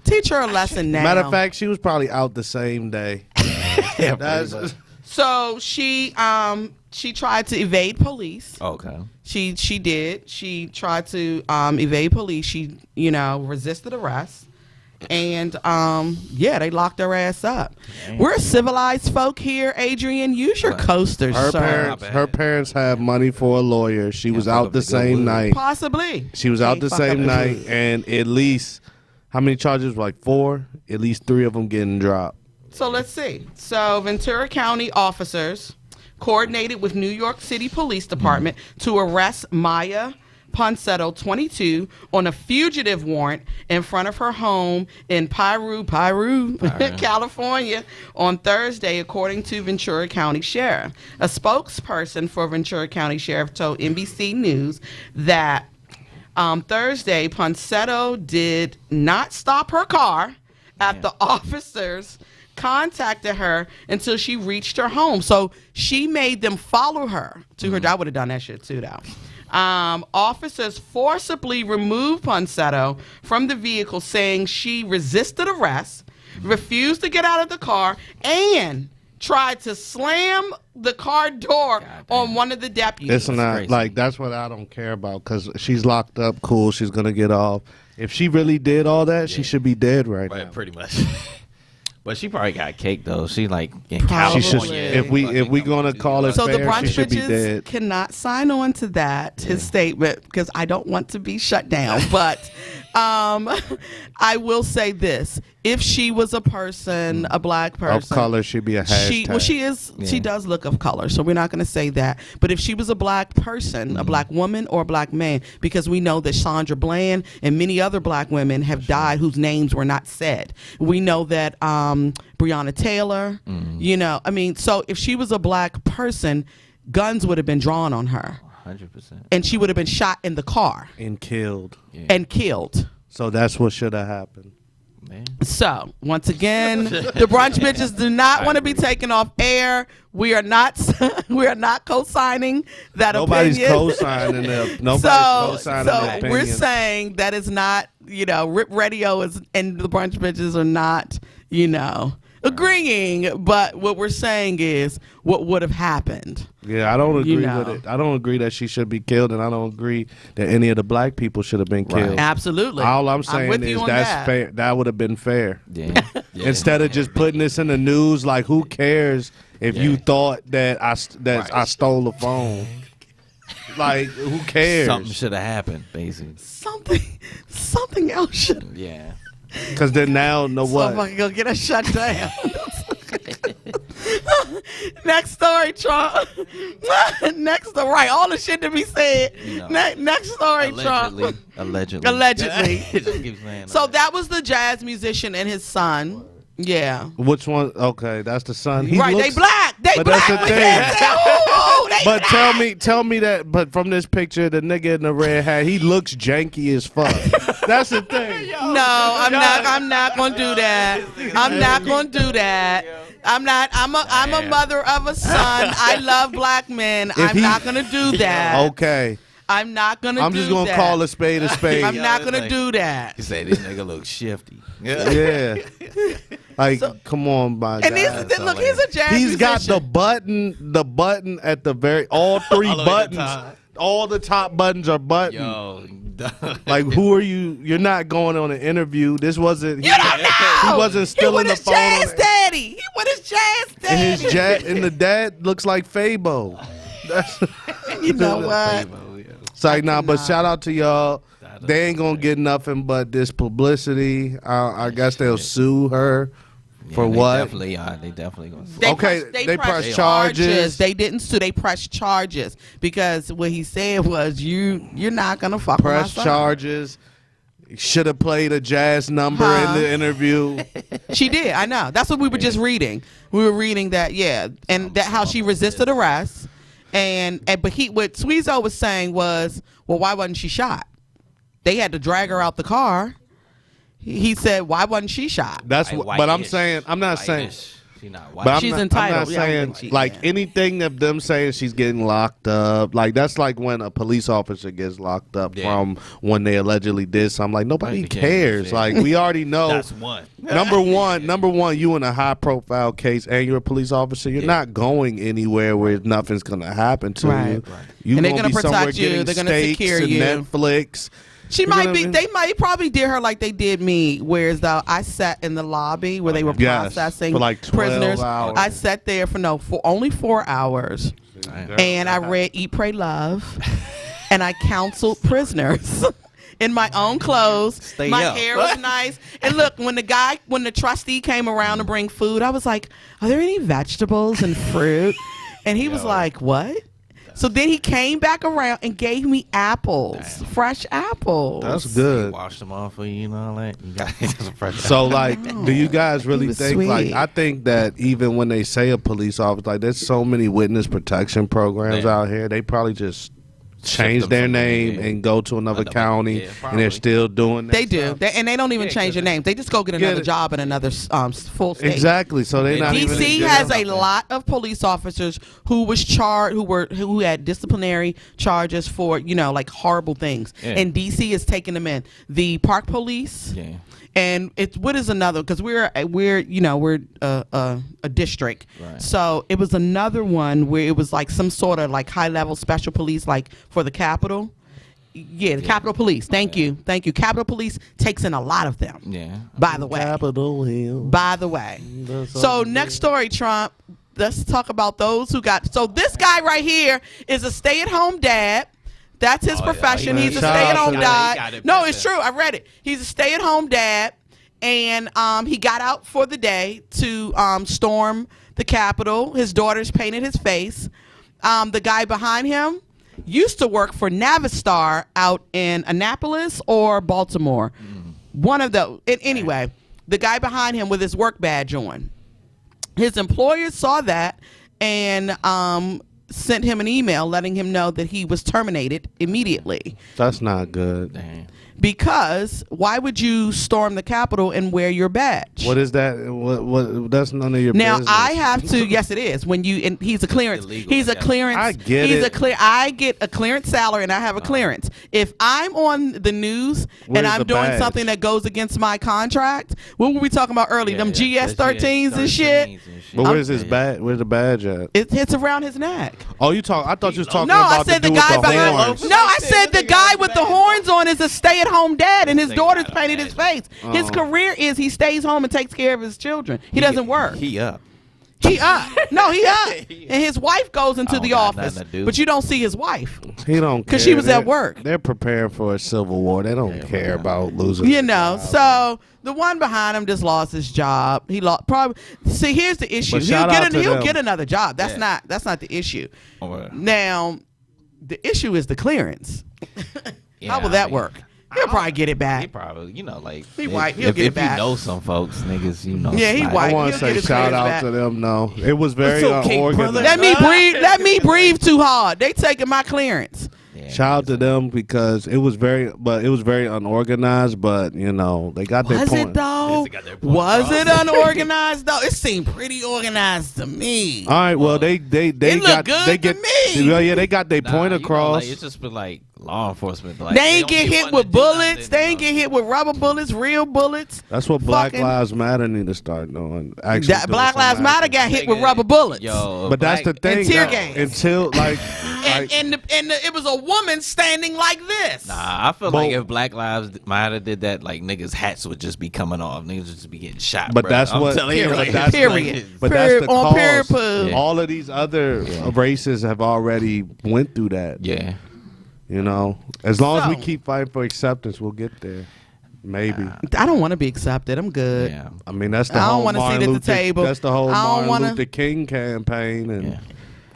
S1: Teach her a lesson now.
S5: Matter of fact, she was probably out the same day.
S2: Yeah.
S5: That's,
S2: pretty much.
S1: So she tried to evade police.
S2: Okay.
S1: She did. She tried to evade police. She resisted arrest. And they locked her ass up. We're civilized folk here, Adrian. Use your
S2: Right.
S1: coasters, sir.
S5: her parents had money for a lawyer. She was
S2: fuck
S5: out
S2: up
S5: the
S2: the
S5: same
S2: good
S5: night.
S1: Possibly.
S5: She was out
S1: Can't
S5: the
S1: fuck
S5: same
S1: up
S5: night, and at least how many charges? Like 4. At least 3 of them getting dropped.
S1: So let's see. So Ventura County officers coordinated with New York City Police Department to arrest Miya Ponsetto, 22, on a fugitive warrant in front of her home in Piru, California, on Thursday, according to Ventura County Sheriff. A spokesperson for Ventura County Sheriff told NBC News that Thursday, Ponsetto did not stop her car after officers contacted her until she reached her home. So she made them follow her to her. I would have done that shit too, though. Officers forcibly removed Ponsetto from the vehicle, saying she resisted arrest, refused to get out of the car, and tried to slam the car door on one of the deputies.
S5: It's not
S2: crazy.
S5: like that's what I don't care about because she's locked up. Cool, she's gonna get off. If she really did all that, she should be dead right now.
S2: Right, pretty much. But she probably got cake though. She like in
S1: Probably.
S5: She should.
S2: California.
S5: If we gonna call it
S1: So the
S5: fair,
S1: brunch
S5: she should be
S1: bitches
S5: dead.
S1: cannot sign on to that his statement because I don't want to be shut down. But I will say this: if she was a person, a black person
S5: Of color should be a hashtag.
S1: she is.
S2: Yeah.
S1: She does look of color, so we're not going to say that. But if she was a black person, a black woman or a black man, because we know that Sandra Bland and many other black women have died whose names were not said. We know that Breonna Taylor. You know, I mean, so if she was a black person, guns would have been drawn on her,
S2: 100%.
S1: and she would have been shot in the car
S5: and killed.
S1: and killed.
S5: So that's what should have happened.
S2: Man.
S1: So once again, the brunch bitches do not want to be taken off air. We are not co-signing that
S5: Nobody's
S1: opinion.
S5: co-signing them. Nobody's co-signing the
S1: So
S5: opinion.
S1: we're saying that is not, Rip Radio is and the brunch bitches are not, agreeing. But what we're saying is what would have happened.
S5: Yeah, I don't agree
S1: know.
S5: with it. I don't agree that she should be killed, and I don't agree that any of the black people should have been killed.
S1: Absolutely.
S5: All I'm
S1: with
S5: saying
S1: you
S5: is
S1: on
S5: that's
S1: that.
S5: fair. That would have been fair.
S2: Yeah. Yeah.
S5: Instead of just putting this in the news, like who cares if you thought that I stole a phone? Like who cares?
S2: Something should have happened, basically.
S1: Something else should.
S2: Yeah.
S5: Because then now know what?
S1: Somebody go get us shut down. Next story, Trump. Next story. Right, all the shit to be said. Next story, Trump.
S2: Allegedly. Just keep saying
S1: So
S2: that.
S1: that was the jazz musician and his son. Yeah.
S5: Which one? Okay, that's the son. He
S1: Right,
S5: looks,
S1: they black. They
S5: but
S1: black.
S5: that's the
S1: We
S5: thing.
S1: can't say, they
S5: But
S1: black.
S5: tell me that. But from this picture, the nigga in the red hat, he looks janky as fuck. That's the thing.
S1: No, I'm not gonna do that. I'm not gonna do that. I'm not. I'm a mother of a son. I love black men. I'm not gonna do that.
S5: Okay,
S1: I'm not gonna.
S5: I'm just gonna call a spade a spade.
S1: I'm not gonna do that.
S2: You say this nigga looks shifty.
S5: Yeah. Like, come on, my
S1: And
S5: God.
S1: look, he's a jazz
S5: He's got
S1: musician.
S5: the button at the very, all three
S2: All the way to the
S5: buttons.
S2: top.
S5: All the top buttons are buttoned.
S2: Yo.
S5: Like, who are you? You're not going on an interview. This wasn't.
S1: You don't know.
S5: He wasn't stealing
S1: he
S5: the
S1: with his
S5: phone.
S1: jazz daddy. He with his jazz
S5: And
S1: daddy.
S5: and the dad looks like Fabo. That's,
S1: You know what?
S5: it's like, nah, but shout out to y'all. They ain't gonna get nothing but this publicity. I guess they'll sue her for what?
S2: Definitely are. They definitely gonna.
S5: They pressed charges.
S1: They didn't sue. They pressed charges because what he said was, "You're not gonna fuck
S5: Press
S1: with my son."
S5: charges. Should have played a jazz number in the interview.
S1: She did. I know. That's what we were just reading. We were reading that, and that how she resisted arrest, but what Swiezo was saying was, well, why wasn't she shot? They had to drag her out the car. He said, why wasn't she shot?
S5: That's
S2: Like
S5: what. But I'm
S2: white-ish.
S5: saying, I'm not saying.
S2: White-ish. She not white.
S5: But I'm
S1: She's
S5: not,
S1: entitled.
S5: I'm not
S1: Yeah, I
S5: saying
S1: think she-
S5: like
S1: yeah.
S5: anything of them saying she's getting locked up. Like that's like when a police officer gets locked up from when they allegedly did something. Like nobody
S2: Nobody
S5: cares.
S2: cares.
S5: Like we already know.
S2: That's one.
S5: Number one, you in a high profile case and you're a police officer. You're not going anywhere where nothing's gonna happen to
S1: Right.
S5: you.
S1: Right.
S5: You
S1: And they're
S5: gonna
S1: gonna
S5: be somewhere
S1: protect you.
S5: getting
S1: They're gonna
S5: steaks
S1: secure
S5: and
S1: you.
S5: Netflix.
S1: She
S5: You
S1: might
S5: know
S1: be.
S5: what I mean?
S1: They might probably did her like they did me. Whereas though I sat in the lobby where they were
S5: Yes,
S1: processing
S5: for like 12
S1: prisoners.
S5: hours.
S1: I sat there for only 4 hours, and I read Eat, Pray, Love, and I counseled prisoners. In my own clothes, my
S2: up.
S1: hair was nice, and look, when the trustee came around to bring food, I was like, "Are there any vegetables and fruit?" And he was like, "What?" So then he came back around and gave me apples, fresh apples.
S5: That's good.
S2: Wash them off for you and all that. You got it's a fresh.
S5: So like, do you guys really
S1: was
S5: think
S1: sweet.
S5: like? I think that even when they say a police officer, like there's so many witness protection programs
S2: Yeah.
S5: out here. They probably just change
S2: them
S5: their
S2: from
S5: name
S2: yeah.
S5: and go to another
S2: Another-
S5: county,
S2: yeah,
S5: and they're
S2: probably.
S5: still doing that.
S1: They do,
S5: stuff.
S1: and they don't even
S2: Yeah,
S1: change their
S2: 'cause
S1: names. They just go get
S5: Yeah,
S1: another job in another full state.
S5: Exactly. So they're not even.
S1: DC
S5: in jail.
S1: has a lot of police officers who was charged, who had disciplinary charges for like horrible things,
S2: Yeah.
S1: and DC is taking them in. The Park Police.
S2: Yeah.
S1: And what is another? Because we're a district,
S2: Right.
S1: so it was another one where it was like some sort of like high level special police, like for the Capitol. Yeah, the Capitol Police. Thank you. Capitol Police takes in a lot of them.
S2: Yeah.
S1: By the way.
S5: Capitol Hill.
S1: By the way. So next story, Trump. Let's talk about those who got. So this guy right here is a stay-at-home dad. That's his profession.
S5: yeah.
S1: He's a
S5: Shout out
S1: stay-at-home
S5: to
S1: dad. No, it's true. I read it. He's a stay-at-home dad, and he got out for the day to storm the Capitol. His daughters painted his face. The guy behind him used to work for Navistar out in Annapolis or Baltimore. One of those. Anyway, the guy behind him with his work badge on. His employer saw that and sent him an email letting him know that he was terminated immediately.
S5: That's not good.
S2: Damn.
S1: Because why would you storm the Capitol and wear your badge?
S5: What is that? What? That's none of your
S1: now
S5: business.
S1: I have to. Yes, it is. When you and he's a clearance.
S2: Illegal,
S1: He's a
S2: yeah.
S1: clearance.
S5: I get
S1: he's
S5: it.
S1: I get a clearance salary and I have a clearance. If I'm on the news
S5: Where's
S1: and I'm
S5: the
S1: doing
S5: badge?
S1: something that goes against my contract, what were we talking about earlier? Them GS-13s and shit.
S5: But where's his badge? Where's the badge at?
S1: It's around his neck.
S5: Oh, you talk. I thought you was talking
S1: No, I
S5: about
S1: said
S5: the
S1: the
S5: dude
S1: guy
S5: with the
S1: behind.
S5: horns.
S1: No, I said the guy with the horns on is a stay-at-home dad, and his daughters painted his face. His career is he stays home and takes care of his children. He doesn't work.
S2: He up.
S1: He up. No, he up. And his wife goes into the
S2: got nothing
S1: office,
S2: to do.
S1: but you don't see his wife.
S5: He don't care.
S1: 'Cause she was at
S5: They're-
S1: work.
S5: They're preparing for a civil war. They don't care about losing.
S1: You know, so the one behind him just lost his job. He lost probably. See, here's the issue.
S5: But shout out to
S1: He'll
S5: them.
S1: get another job. That's
S2: Yeah.
S1: not the issue.
S2: Or-
S1: Now, the issue is the clearance.
S2: Yeah,
S1: How will
S2: I
S1: that
S2: mean,
S1: work? He'll probably get it
S2: He
S1: back.
S2: probably, like
S1: He
S2: if,
S1: white, he'll
S2: if,
S1: get it
S2: if
S1: back.
S2: you know some folks, niggas,
S1: Yeah, he
S2: slide.
S1: white.
S5: I want
S1: He'll
S5: to
S1: get
S5: say
S1: his
S5: shout
S1: clearance
S5: out
S1: back.
S5: to them. No, it was very
S2: It's okay,
S5: unorganized.
S2: brother.
S1: Let me breathe too hard. They taking my clearance.
S2: Yeah,
S5: Shout out to them because it was very unorganized. But they got their
S1: Was
S5: point.
S1: it though?
S2: They got their point
S1: Was it
S2: across.
S1: unorganized though? It seemed pretty organized to me.
S5: All right, well they
S1: It
S5: got
S1: looked good
S5: they
S1: to
S5: get
S1: me.
S5: well, yeah, they got their point across.
S2: It's just been like law enforcement. Like,
S1: They ain't
S2: don't
S1: get
S2: be
S1: hit
S2: wanting
S1: with
S2: to do
S1: bullets.
S2: nothing,
S1: They ain't get hit with rubber bullets, real bullets.
S5: That's what Black
S1: Fucking-
S5: Lives Matter need to start doing. Actually,
S1: That
S5: doing
S1: Black
S5: some
S1: Lives Matter
S5: action.
S1: got hit with
S2: Nigga,
S1: rubber bullets.
S2: Yo,
S5: But that's the thing.
S1: tear
S5: that-
S1: gas.
S5: Until like
S1: and it was a woman standing like this.
S2: Nah, I feel
S5: But-
S2: like if Black Lives Matter did that, like niggas' hats would just be coming off. Niggas would just be getting shot.
S5: But
S2: bruh.
S5: that's
S2: I'm
S5: what-
S2: telling you,
S5: period.
S2: like,
S5: That's
S1: Period.
S5: But that's the
S1: On period
S5: cause.
S1: poo.
S2: Yeah.
S5: All of these other races have already went through that.
S2: Yeah.
S5: As long as we
S1: So-
S5: keep fighting for acceptance, we'll get there. Maybe.
S1: I don't want to be accepted. I'm good.
S2: Yeah.
S5: I mean, that's the
S1: I don't
S5: whole
S1: wanna sit
S5: Martin
S1: at the
S5: Luther.
S1: table.
S5: That's the whole
S1: I don't
S5: Martin
S1: wanna-
S5: Luther King campaign, and
S2: Yeah.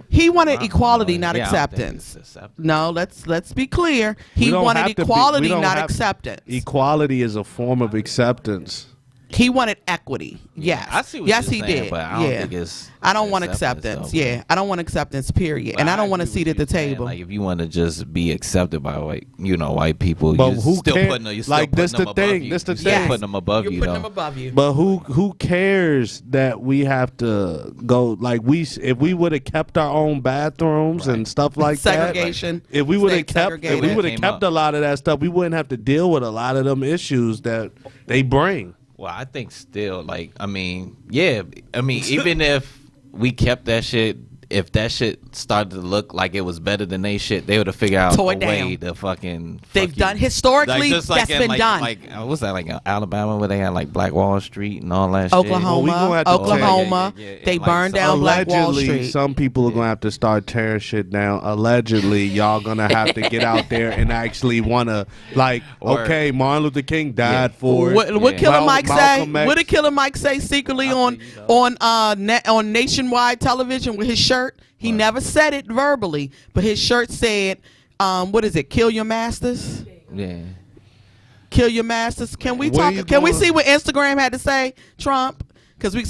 S1: He wanted equality, not
S2: Yeah, I don't think
S1: acceptance.
S2: it's acceptance.
S1: No, let's be clear.
S5: We
S1: He
S5: don't
S1: wanted
S5: have to be-
S1: equality,
S5: we don't
S1: not
S5: have-
S1: acceptance.
S5: equality is a form of acceptance.
S1: He wanted equity. Yes.
S2: I see what
S1: yes,
S2: you're
S1: he
S2: saying,
S1: did.
S2: but I don't
S1: yeah.
S2: think it's
S1: I don't want
S2: acceptance,
S1: acceptance.
S2: though.
S1: Yeah. I don't want acceptance, period.
S2: But
S1: And I don't want to
S2: agree
S1: sit
S2: with
S1: at the
S2: you saying,
S1: table.
S2: Like if you want to just be accepted by white people,
S5: But
S2: you're
S5: who
S2: still
S5: cares?
S2: putting you're still
S5: Like, this
S2: putting
S5: the
S2: them above
S5: thing,
S2: you.
S5: this the
S2: You're still
S5: thing.
S2: putting them above
S1: You're
S2: you
S1: putting
S2: though.
S1: them above you.
S5: But who cares that we have to go like if we would have kept our own bathrooms and stuff like
S1: Segregation.
S5: that. If we would have
S1: Stay
S5: kept
S1: segregated.
S5: a lot of that stuff, we wouldn't have to deal with a lot of them issues that they bring.
S2: Well, I think still, even if we kept that shit, if that shit started to look like it was better than they shit, they would have figured out
S1: Tore
S2: a
S1: it
S2: way
S1: down.
S2: to fucking.
S1: They've
S2: fuck
S1: done
S2: you.
S1: historically.
S2: Just
S1: That's
S2: in,
S1: been done.
S2: What's that like in Alabama where they had like Black Wall Street and all that
S1: Oklahoma,
S5: Well, we gonna have to
S1: Oklahoma.
S2: Yeah,
S1: They
S2: like
S1: burned
S2: some-
S1: down Black Wall
S5: Allegedly,
S1: Street.
S5: some people are gonna have to start tearing shit down. Allegedly, y'all gonna have to get out there and actually wanna
S2: Or-
S5: okay, Martin Luther King died for it.
S1: What
S2: Yeah.
S1: Killer Mike say?
S5: Malcolm X.
S1: What did Killer Mike say secretly on nationwide television with his shirt? He never said it verbally, but his shirt said, "What is it? Kill your masters."
S2: Yeah.
S1: Kill your masters. Can we
S5: Where
S1: talk?
S5: you
S1: Can we
S5: going?
S1: see what Instagram had to say, Trump? Because we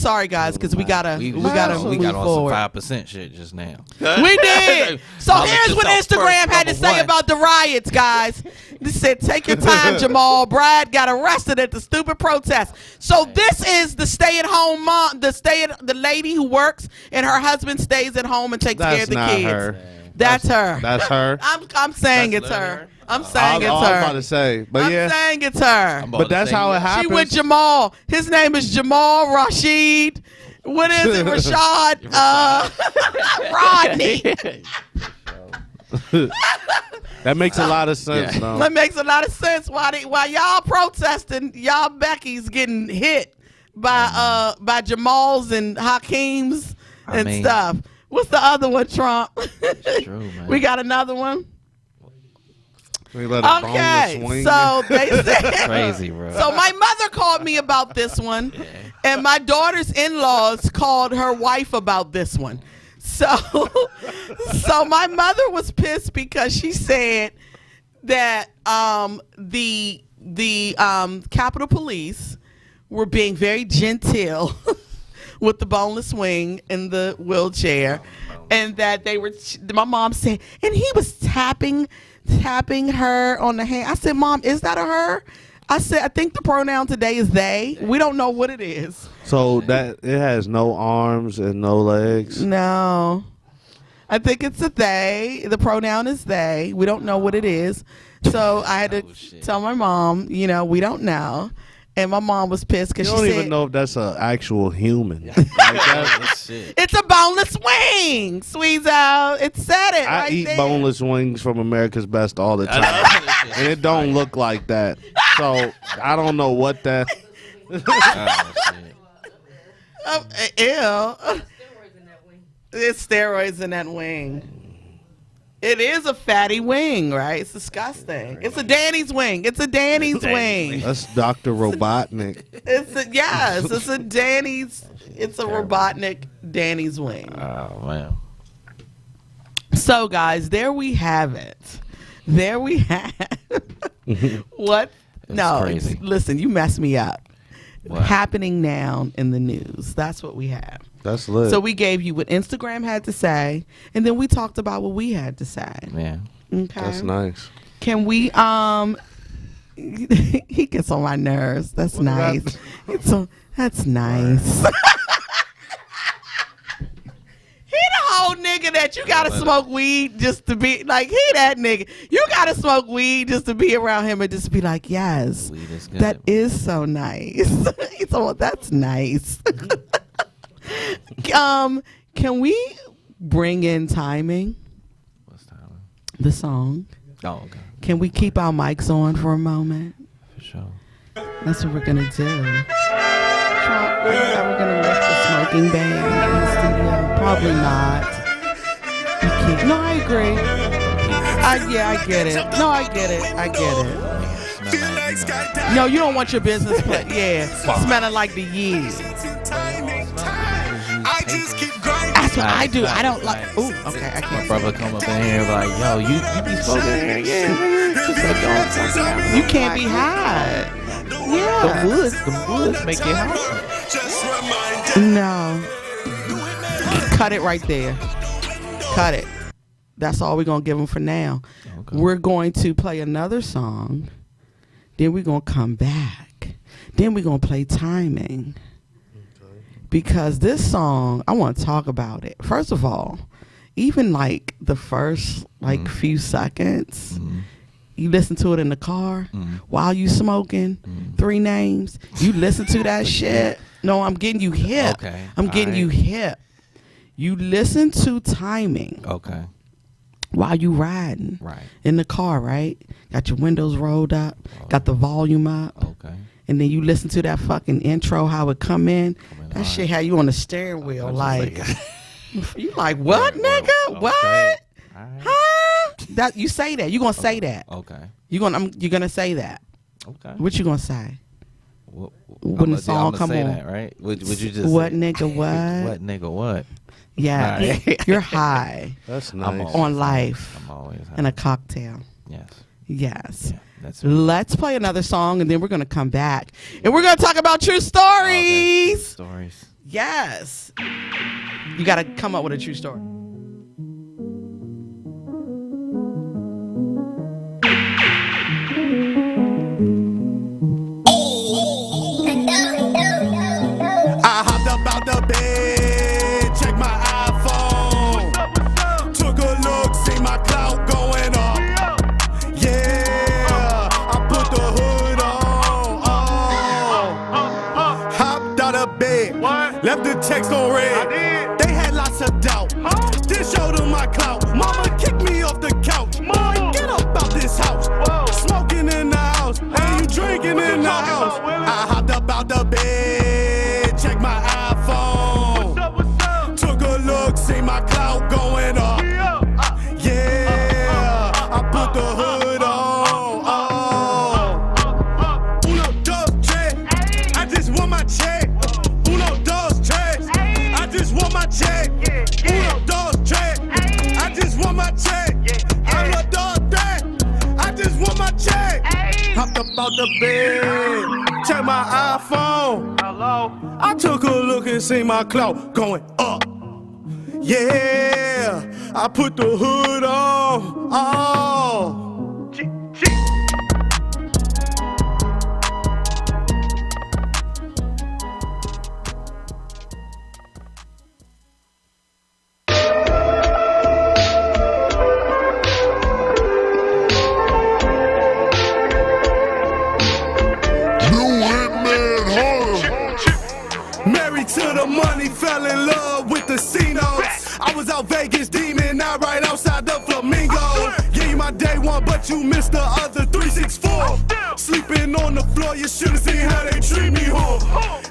S1: gotta
S2: We
S1: move
S2: got on some
S1: forward.
S2: 5% shit just now.
S1: We did. So
S2: I'll let
S1: here's
S2: you
S1: what
S2: talk
S1: Instagram
S2: first,
S1: had to
S2: number
S1: say
S2: one.
S1: about the riots, guys. They said, "Take your time, Jamal. Brad got arrested at the stupid protest." So this is the stay-at-home mom, the lady who works and her husband stays at home and takes care
S5: That's
S1: of the
S5: not
S1: kids.
S5: her.
S1: That's her.
S5: That's her.
S1: I'm saying
S2: That's
S1: it's her.
S2: literally her?
S1: I'm saying
S5: I
S1: it's
S5: was about
S1: her.
S5: to say, but
S1: I'm
S5: yeah,
S1: saying it's her.
S5: but that's how it
S1: She
S5: happens.
S1: with Jamal. His name is Jamal Rashid. What is it? Rashad Rodney.
S5: That makes a lot of sense, though.
S1: That makes a lot of sense. While y'all protesting, y'all Becky's getting hit by Jamals and Hakeems and stuff. What's the other one, Trump?
S2: True, man.
S1: We got another one.
S5: Okay,
S1: so they said
S2: crazy, bro.
S1: So my mother called me about this one, and my daughter's in-laws called her wife about this one. So my mother was pissed because she said that the Capitol Police were being very genteel with the boneless wing in the wheelchair, and that they were. My mom said, and he was tapping her on the hand. I said, Mom, is that a her? I said, I think the pronoun today is they. We don't know what it is.
S5: So that it has no arms and no legs?
S1: No. I think it's a they. The pronoun is they. We don't know what it is. So I had to tell my mom, we don't know. And my mom was pissed because she said,
S5: you don't even know if that's an actual human.
S1: It's a boneless wing, Swiezo. It said it
S5: I
S1: right
S5: eat
S1: there.
S5: boneless wings from America's Best all the time. And it don't look like that. So I don't know what that...
S1: Ew. It's steroids in that wing. It is a fatty wing, right? It's disgusting. It's a Danny's wing. It's a Danny's wing.
S5: That's Dr. Robotnik.
S1: It's a Danny's. It's a Robotnik Danny's wing.
S2: Oh, man.
S1: So, guys, there we have it. There we have what?
S2: Crazy.
S1: Listen, you messed me up.
S2: What?
S1: Happening now in the news. That's what we have.
S5: That's lit.
S1: So we gave you what Instagram had to say, and then we talked about what we had to say.
S2: Yeah.
S1: Okay.
S5: That's nice.
S1: Can we he gets on my nerves. That's nice. That's nice. He the whole nigga that you gotta smoke weed just to be like, he that nigga. You gotta smoke weed just to be around him and just be like, yes,
S2: Weed is good.
S1: that is so nice. He's all, that's nice. Can we bring in timing?
S2: What's timing?
S1: The song.
S2: Oh, okay.
S1: Can we keep our mics on for a moment?
S2: For sure.
S1: That's what we're gonna do. Trump, are you ever gonna lift the smoking ban in the studio? Probably not. You can't. No, I agree. I get it. No, I get it. No, you don't want your business play. Yeah, smelling like the yeast. That's what I do. I don't like. Ooh, okay, I
S2: My
S1: can't.
S2: brother come up in here like, yo, you be smoking in here? Yeah.
S1: You can't be high. Yeah.
S2: The woods make you high.
S1: No. Cut it right there. Cut it. That's all we're going to give them for now.
S2: Okay.
S1: We're going to play another song. Then we're going to come back. Then we're going to play timing. Because this song, I want to talk about it. First of all, even like the first few seconds, you listen to it in the car while you smoking, 3 names, you listen to that shit. No, I'm getting you hip.
S2: Okay.
S1: I'm getting you hip. You listen to timing.
S2: Okay.
S1: While you riding.
S2: Right.
S1: In the car, right? Got your windows rolled up, got the volume up.
S2: Okay.
S1: And then you listen to that fucking intro, how it come in. That shit had you on the steering wheel, like you like, what, nigga?
S2: Okay.
S1: What?
S2: Right.
S1: Huh? That you say that. You gonna say that.
S2: Okay.
S1: You're gonna say that.
S2: Okay.
S1: What you gonna say?
S2: When
S1: the song come on,
S2: that, right? Would you just
S1: what
S2: say,
S1: nigga what?
S2: What nigga what?
S1: Yeah,
S2: Right.
S1: you're high
S5: That's nice.
S1: on life
S2: I'm always high.
S1: and a cocktail.
S2: Yes.
S1: Yes.
S2: Yeah, that's it.
S1: Let's play another song and then we're gonna come back and we're gonna talk about true stories.
S2: Stories.
S1: Yes. You gotta come up with a true story.
S3: I hopped up out the bed, checked my iPhone, took a look, see my clout going up. Yeah, I put the hood on. Hopped out of bed, left the text on red. They had lots of doubt. Then showed them my clout. Mama kicked me off the couch. Boy, get up
S6: out the bed, check my iPhone.
S3: What's up?
S6: Took a look, see my clout going up. Yeah, I put the hood on. Uno, dos, tres. I just want my check. Uno, dos, tres. I just want my check. Uno, dos, tres. I just want my check. Uno, dos, tres. I just want my check. Hopped up out the bed, check my iPhone.
S3: Hello?
S6: I took a look and see my clout going up. Yeah, I put the hood on. Oh. Married to the money, fell in love with the casinos. I was out Vegas demon, now right outside the Flamingo. Yeah, you my day one, but you missed the other 364. Sleeping on the floor, you should've seen how they treat me, ho.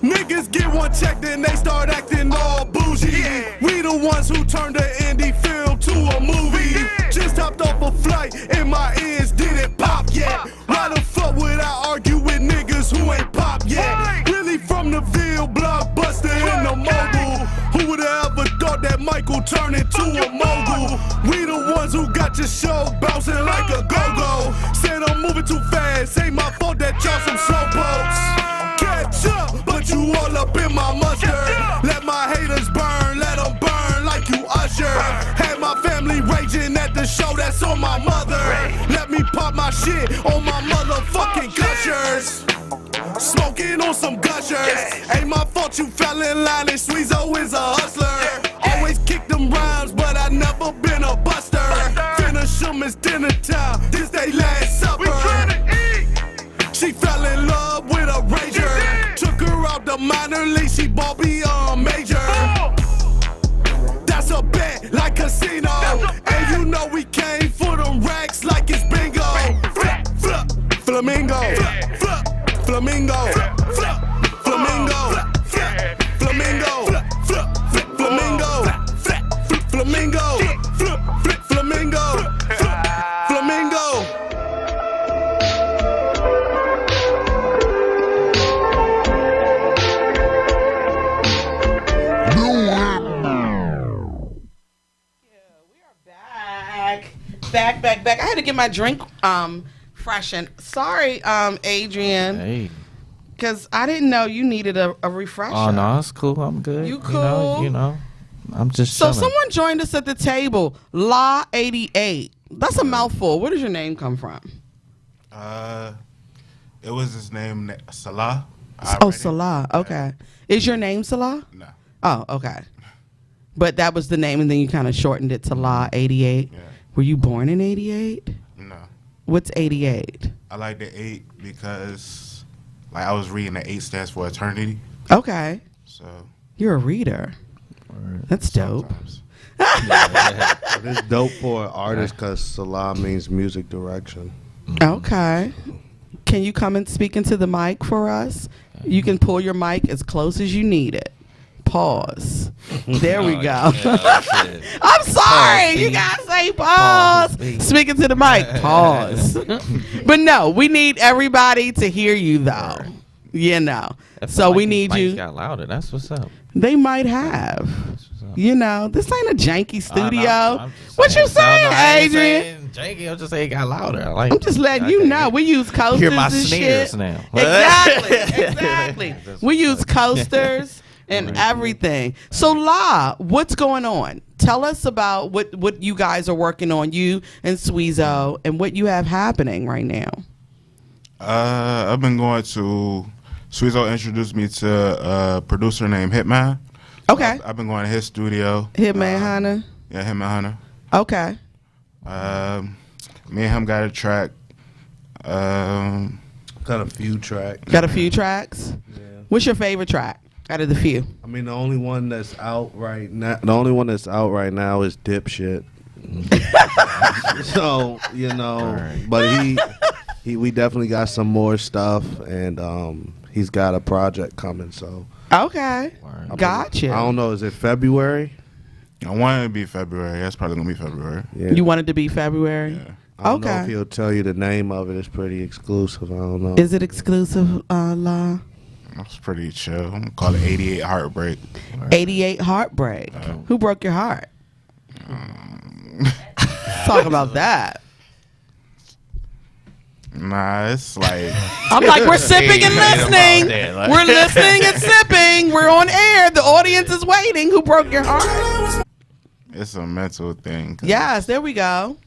S6: Niggas get one check, then they start acting all bougie. We the ones who turned the indie film to a movie. Just hopped off a flight, and my ears didn't pop yet. Why the fuck would I argue with niggas who ain't pop yet? Really from the Ville, blockbuster in the mogul. Who would have ever thought that Michael turned into a mogul? We the ones who got your show bouncing like a go-go. Said I'm moving too fast, ain't my fault that y'all some slowpokes. Catch up, but you all up in my mustard. Let my haters burn, let them burn like you Usher. Had my family raging at the show, that's on my mother. Let me pop my shit on my motherfucking gushers. Smoking on some gushers. Ain't my fault you fell in line and Swiezo is a hustler. Always kick them rhymes, but I never been a buster. Finish them, it's dinner time, this they last supper. She fell in love with a rager. Took her out the minor league, she bought beyond major. That's a bet like casino. And you know we came for them racks like it's bingo. Flip, flip, flamingo. Flip, flamingo. Flip, flamingo. Flip, flamingo. Flip, flip, flamingo. Flip, flamingo. Flip, flip, flamingo. Flip, flamingo.
S1: Back. I had to get my drink freshened. Sorry, Adrian.
S2: Hey.
S1: Because I didn't know you needed a refresher.
S2: Oh no, it's cool. I'm good.
S1: You cool?
S2: You know. I'm just
S1: So
S2: chilling.
S1: someone joined us at the table. La 88. That's a mouthful. Where does your name come from?
S7: It was his name, Salah.
S1: Salah. Okay. Is your name Salah?
S7: No.
S1: Oh, okay. But that was the name, and then you kind of shortened it to La 88.
S7: Yeah.
S1: Were you born in 88?
S7: No.
S1: What's 88?
S7: I like the 8 because, like, I was reading the 8 stands for eternity.
S1: Okay.
S7: So.
S1: You're a reader. That's dope.
S7: Sometimes.
S5: It's dope for an artist because Salah means music direction.
S1: Okay. Can you come and speak into the mic for us? You can pull your mic as close as you need it. Pause. There we go. I'm sorry. You gotta say pause. Speaking to the mic. Pause. But no, we need everybody to hear you though. You know. So we need you.
S2: Got louder. That's what's up.
S1: They might have. You know, this ain't a janky studio.
S2: I'm
S1: What you saying, Adrian?
S2: Janky, I'm just saying it got louder.
S1: I'm just letting you know. We use coasters
S2: Hear my
S1: and
S2: sneers
S1: shit.
S2: now.
S1: Exactly. We use coasters and everything. So, La, what's going on? Tell us about what you guys are working on, you and Swiezo, and what you have happening right now.
S7: I've been going to. Swiezo introduced me to a producer named Hitman.
S1: Okay.
S7: I've been going to his studio.
S1: Hitman Hunter.
S7: Yeah, Hitman Hunter.
S1: Okay.
S7: Me and him got a track.
S5: Got a few tracks.
S1: Got a few tracks?
S5: Yeah.
S1: What's your favorite track out of the few?
S5: I mean, the only one that's out right now. The only one that's out right now is Dipshit. So you know, but we definitely got some more stuff, and he's got a project coming. So
S1: Okay, gotcha.
S5: I don't know. Is it February?
S7: I want it to be February. That's probably gonna be February.
S5: Yeah.
S1: You want it to be February?
S7: Yeah.
S5: I don't know if he'll tell you the name of it. It's pretty exclusive. I don't know.
S1: Is it exclusive, La?
S7: That's pretty chill. I'm gonna call it 88 Heartbreak.
S1: 88 Heartbreak. Who broke your heart? Talk about that.
S7: Nah, it's like
S1: I'm like, we're sipping and listening. We're listening and sipping. We're on air. The audience is waiting. Who broke your heart?
S7: it's a mental thing.
S1: Yes, there we go.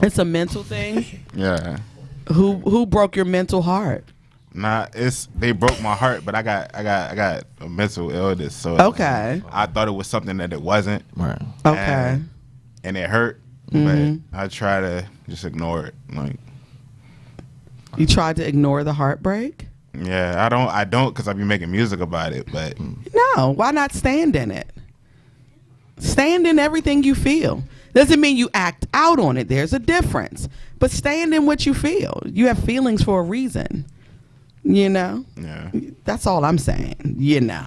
S1: It's a mental thing.
S7: Yeah.
S1: Who broke your mental heart?
S7: Nah, they broke my heart, but I got a mental illness. So
S1: Okay.
S7: I thought it was something that it wasn't.
S2: Right.
S1: Okay.
S7: And it hurt, but I try to just ignore it. Like,
S1: You tried to ignore the heartbreak?
S7: yeah, I don't, because I be making music about it. But
S1: No. Why not stand in it? Stand in everything you feel. Doesn't mean you act out on it. There's a difference. But stand in what you feel. You have feelings for a reason. You know?
S7: yeah,
S1: That's all I'm saying. You know?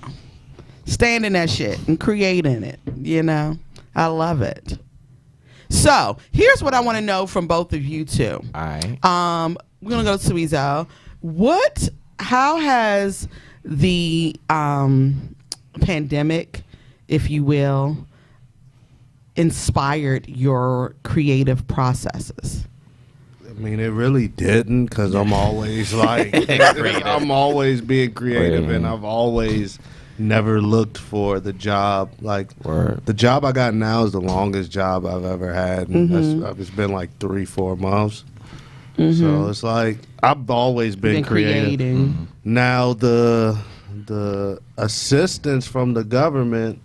S1: Stand in that shit and create in it. You know? I love it. So, here's what I want to know from both of you two.
S2: All right.
S1: We're going to go to Swiezo. How has the pandemic, if you will, inspired your creative processes?
S5: I mean, it really didn't, because I'm always like, I'm always being creative, and I've always never looked for the job. Like, the job I got now is the longest job I've ever had. And it's been like 3-4 months. So it's like, I've always been creating. Now, the assistance from the government,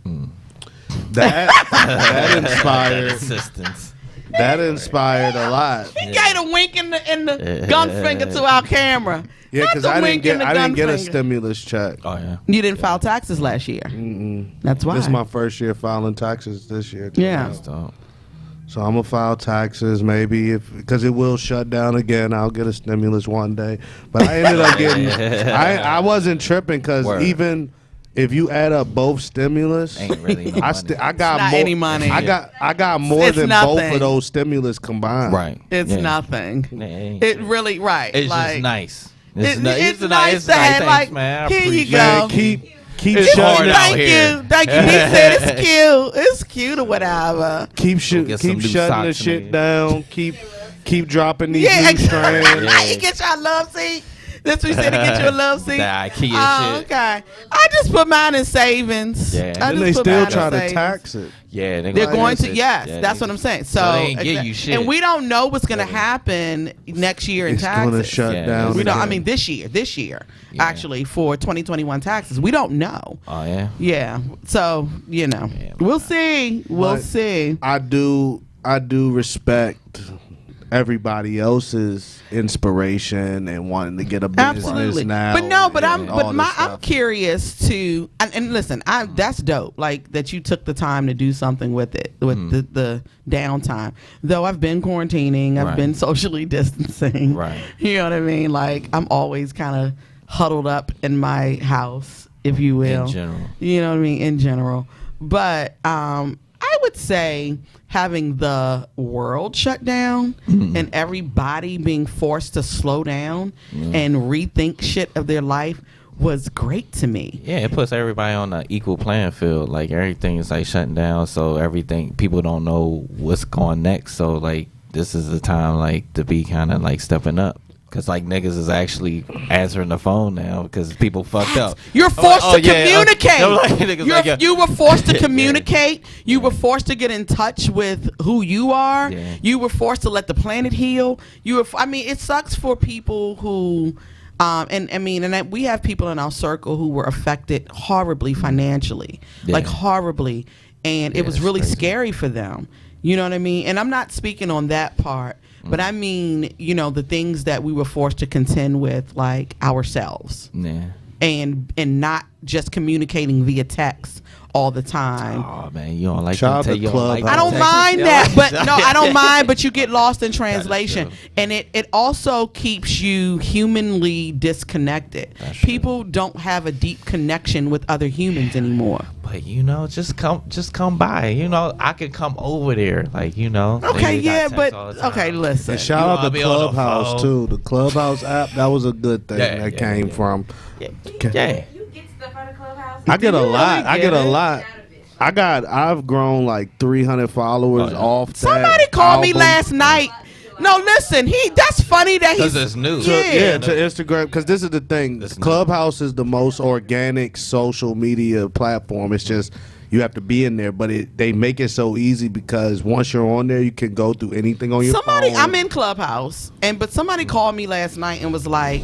S5: that inspired.
S2: Assistance.
S5: That inspired a lot.
S1: He gave a wink in the gun finger to our camera.
S5: Yeah, because I didn't get a stimulus check.
S2: Oh yeah.
S1: You didn't file taxes last year. That's why.
S5: This is my first year filing taxes this year.
S1: Yeah.
S5: So I'm gonna file taxes maybe because it will shut down again. I'll get a stimulus one day. But I ended up getting. I wasn't tripping because even if you add up both stimulus,
S2: ain't really no money.
S5: I got
S1: not
S5: more,
S1: any money.
S5: I got more than both of those stimulus combined.
S2: Right.
S1: It's nothing. It really
S2: It's
S1: like,
S2: just nice.
S1: It's
S2: It's
S1: nice to have,
S2: Thanks,
S1: like,
S2: man. I
S1: here you
S2: appreciate
S1: go.
S2: it.
S5: Keep
S2: It's hard
S5: shutting
S2: out
S1: Thank
S2: here.
S1: you. Thank you. He said it's cute. It's cute or whatever.
S5: Keep
S2: get some new
S5: shutting the
S2: socks
S5: shit
S2: made.
S5: down. Keep dropping these
S1: Yeah,
S5: new strands.
S1: He get y'all love seat. That's what he said to get you a love seat.
S2: The IKEA shit.
S1: Okay. I just put mine in savings.
S2: Yeah.
S1: I
S5: And
S1: just
S5: they
S1: put
S5: still
S1: mine in
S5: try to
S1: savings.
S5: tax it.
S2: Yeah,
S1: They're going to,
S2: yeah,
S1: that's what I'm saying. So
S2: they ain't give you shit.
S1: And we don't know what's going to happen next year in
S5: It's
S1: taxes.
S5: gonna shut down.
S1: We don't. I
S5: again.
S1: mean, this year, actually, for 2021 taxes, we don't know.
S2: Oh yeah.
S1: Yeah. So we'll see. We'll
S5: But
S1: see.
S5: I do respect everybody else's inspiration and wanting to get a business
S1: Absolutely.
S5: now.
S1: But
S5: and all this
S1: I'm
S5: stuff.
S1: curious to and listen, that's dope. Like that you took the time to do something with it, with the downtime. Though I've been quarantining, I've been socially distancing.
S2: Right.
S1: You know what I mean? Like I'm always kind of huddled up in my house, if you will.
S2: In general.
S1: You know what I mean? In general. But I would say having the world shut down and everybody being forced to slow down and rethink shit of their life was great to me.
S2: Yeah, it puts everybody on an equal playing field. Like everything is like shutting down, so people don't know what's going next. So like this is the time like to be kind of like stepping up. Cause like niggas is actually answering the phone now because people fucked up.
S1: You're forced to communicate. You were forced to communicate. You were forced to get in touch with who you are.
S2: Yeah.
S1: You were forced to let the planet heal. It sucks for people who, we have people in our circle who were affected horribly financially, like horribly, and it was really scary for them. You know what I mean? And I'm not speaking on that part. But I mean, the things that we were forced to contend with, like ourselves.
S2: Yeah.
S1: and not just communicating via text all the time.
S2: Oh man, you don't like
S5: Shout
S2: to
S5: out to Clubhouse.
S1: I don't mind that, but no, I don't mind. But you get lost in translation,
S2: true.
S1: and it also keeps you humanly disconnected. People don't have a deep connection with other humans anymore.
S2: But just come by. I could come over there. Like
S1: Okay,
S2: they got
S1: yeah,
S2: text
S1: but
S2: all the time.
S1: okay, listen.
S5: And shout out
S2: wanna
S5: to
S2: be on the
S5: Clubhouse
S2: phone.
S5: too. The Clubhouse app, that was a good thing
S2: Yeah,
S5: that
S2: yeah,
S5: came
S2: yeah.
S5: from.
S2: Yeah.
S4: You get stuff out of Clubhouse?
S5: I get a
S1: you
S5: lot.
S1: really
S5: I get
S1: get
S5: a
S1: it?
S5: lot. I've grown like 300 followers off that.
S1: Somebody called me
S5: album.
S1: last night. No, listen, that's funny that
S2: Because
S1: he's
S2: it's new.
S1: Yeah.
S5: To Instagram, because this is the thing.
S2: It's
S5: Clubhouse is the most organic social media platform. It's just you have to be in there, but they make it so easy because once you're on there, you can go through anything on your phone.
S1: I'm in Clubhouse, but somebody called me last night and was like,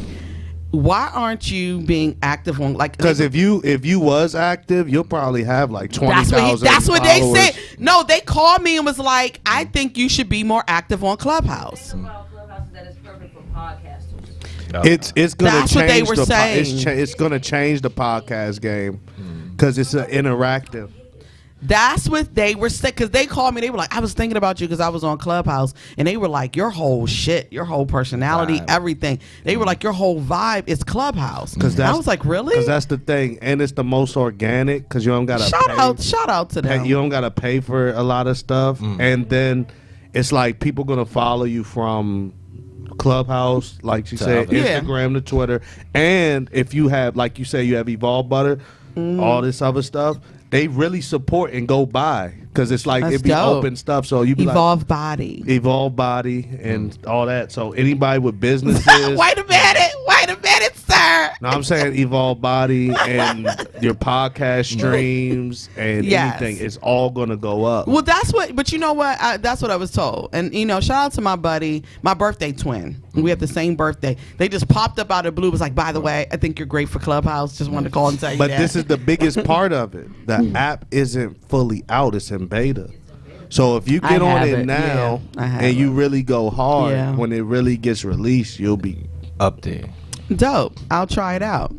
S1: "Why aren't you being active on like?"
S5: Because if you was active, you'll probably have like 20,000.
S1: That's what they
S5: followers.
S1: said. No, they called me and was like, "I think you should be more active on Clubhouse."
S4: The thing about Clubhouse is that it's perfect for podcasters.
S5: It's gonna
S1: That's
S5: change
S1: what they were saying.
S5: It's gonna change the podcast game because it's interactive.
S1: That's what they were saying, because they called me. They were like, I was thinking about you because I was on Clubhouse, and they were like, your whole shit, your whole personality,
S2: Vibe.
S1: everything. They were like, your whole vibe is Clubhouse.
S5: Because
S1: I was like, really?
S5: Because that's the thing, and it's the most organic because you don't gotta
S1: Shout out to them.
S5: You don't gotta pay for a lot of stuff, and then it's like people gonna follow you from Clubhouse, like she said,
S1: Yeah.
S5: Instagram to Twitter, and if you have, like you say, you have Evolve Butter, all this other stuff. They really support and go by because it's like
S1: That's
S5: it be
S1: dope.
S5: open stuff. So you be
S1: Evolve Body.
S5: like Evolve Body and all that. So anybody with businesses,
S1: Wait a minute, sir.
S5: no, I'm saying Evolve Body and your podcast streams and
S1: Yes.
S5: anything, it's all gonna go up.
S1: Well, but you know what? That's what I was told. And, shout out to my buddy, my birthday twin. We have the same birthday. They just popped up out of the blue. It was like, by the way, I think you're great for Clubhouse. Just wanted to call and tell you
S5: But
S1: that.
S5: this is the biggest part of it. The app isn't fully out; it's in beta. So if you get
S1: I
S5: on
S1: have
S5: it
S1: it.
S5: now
S1: Yeah, I have
S5: and you
S1: it.
S5: really go hard,
S1: Yeah.
S5: when it really gets released, you'll be.
S2: Up there.
S1: Dope. I'll try it out.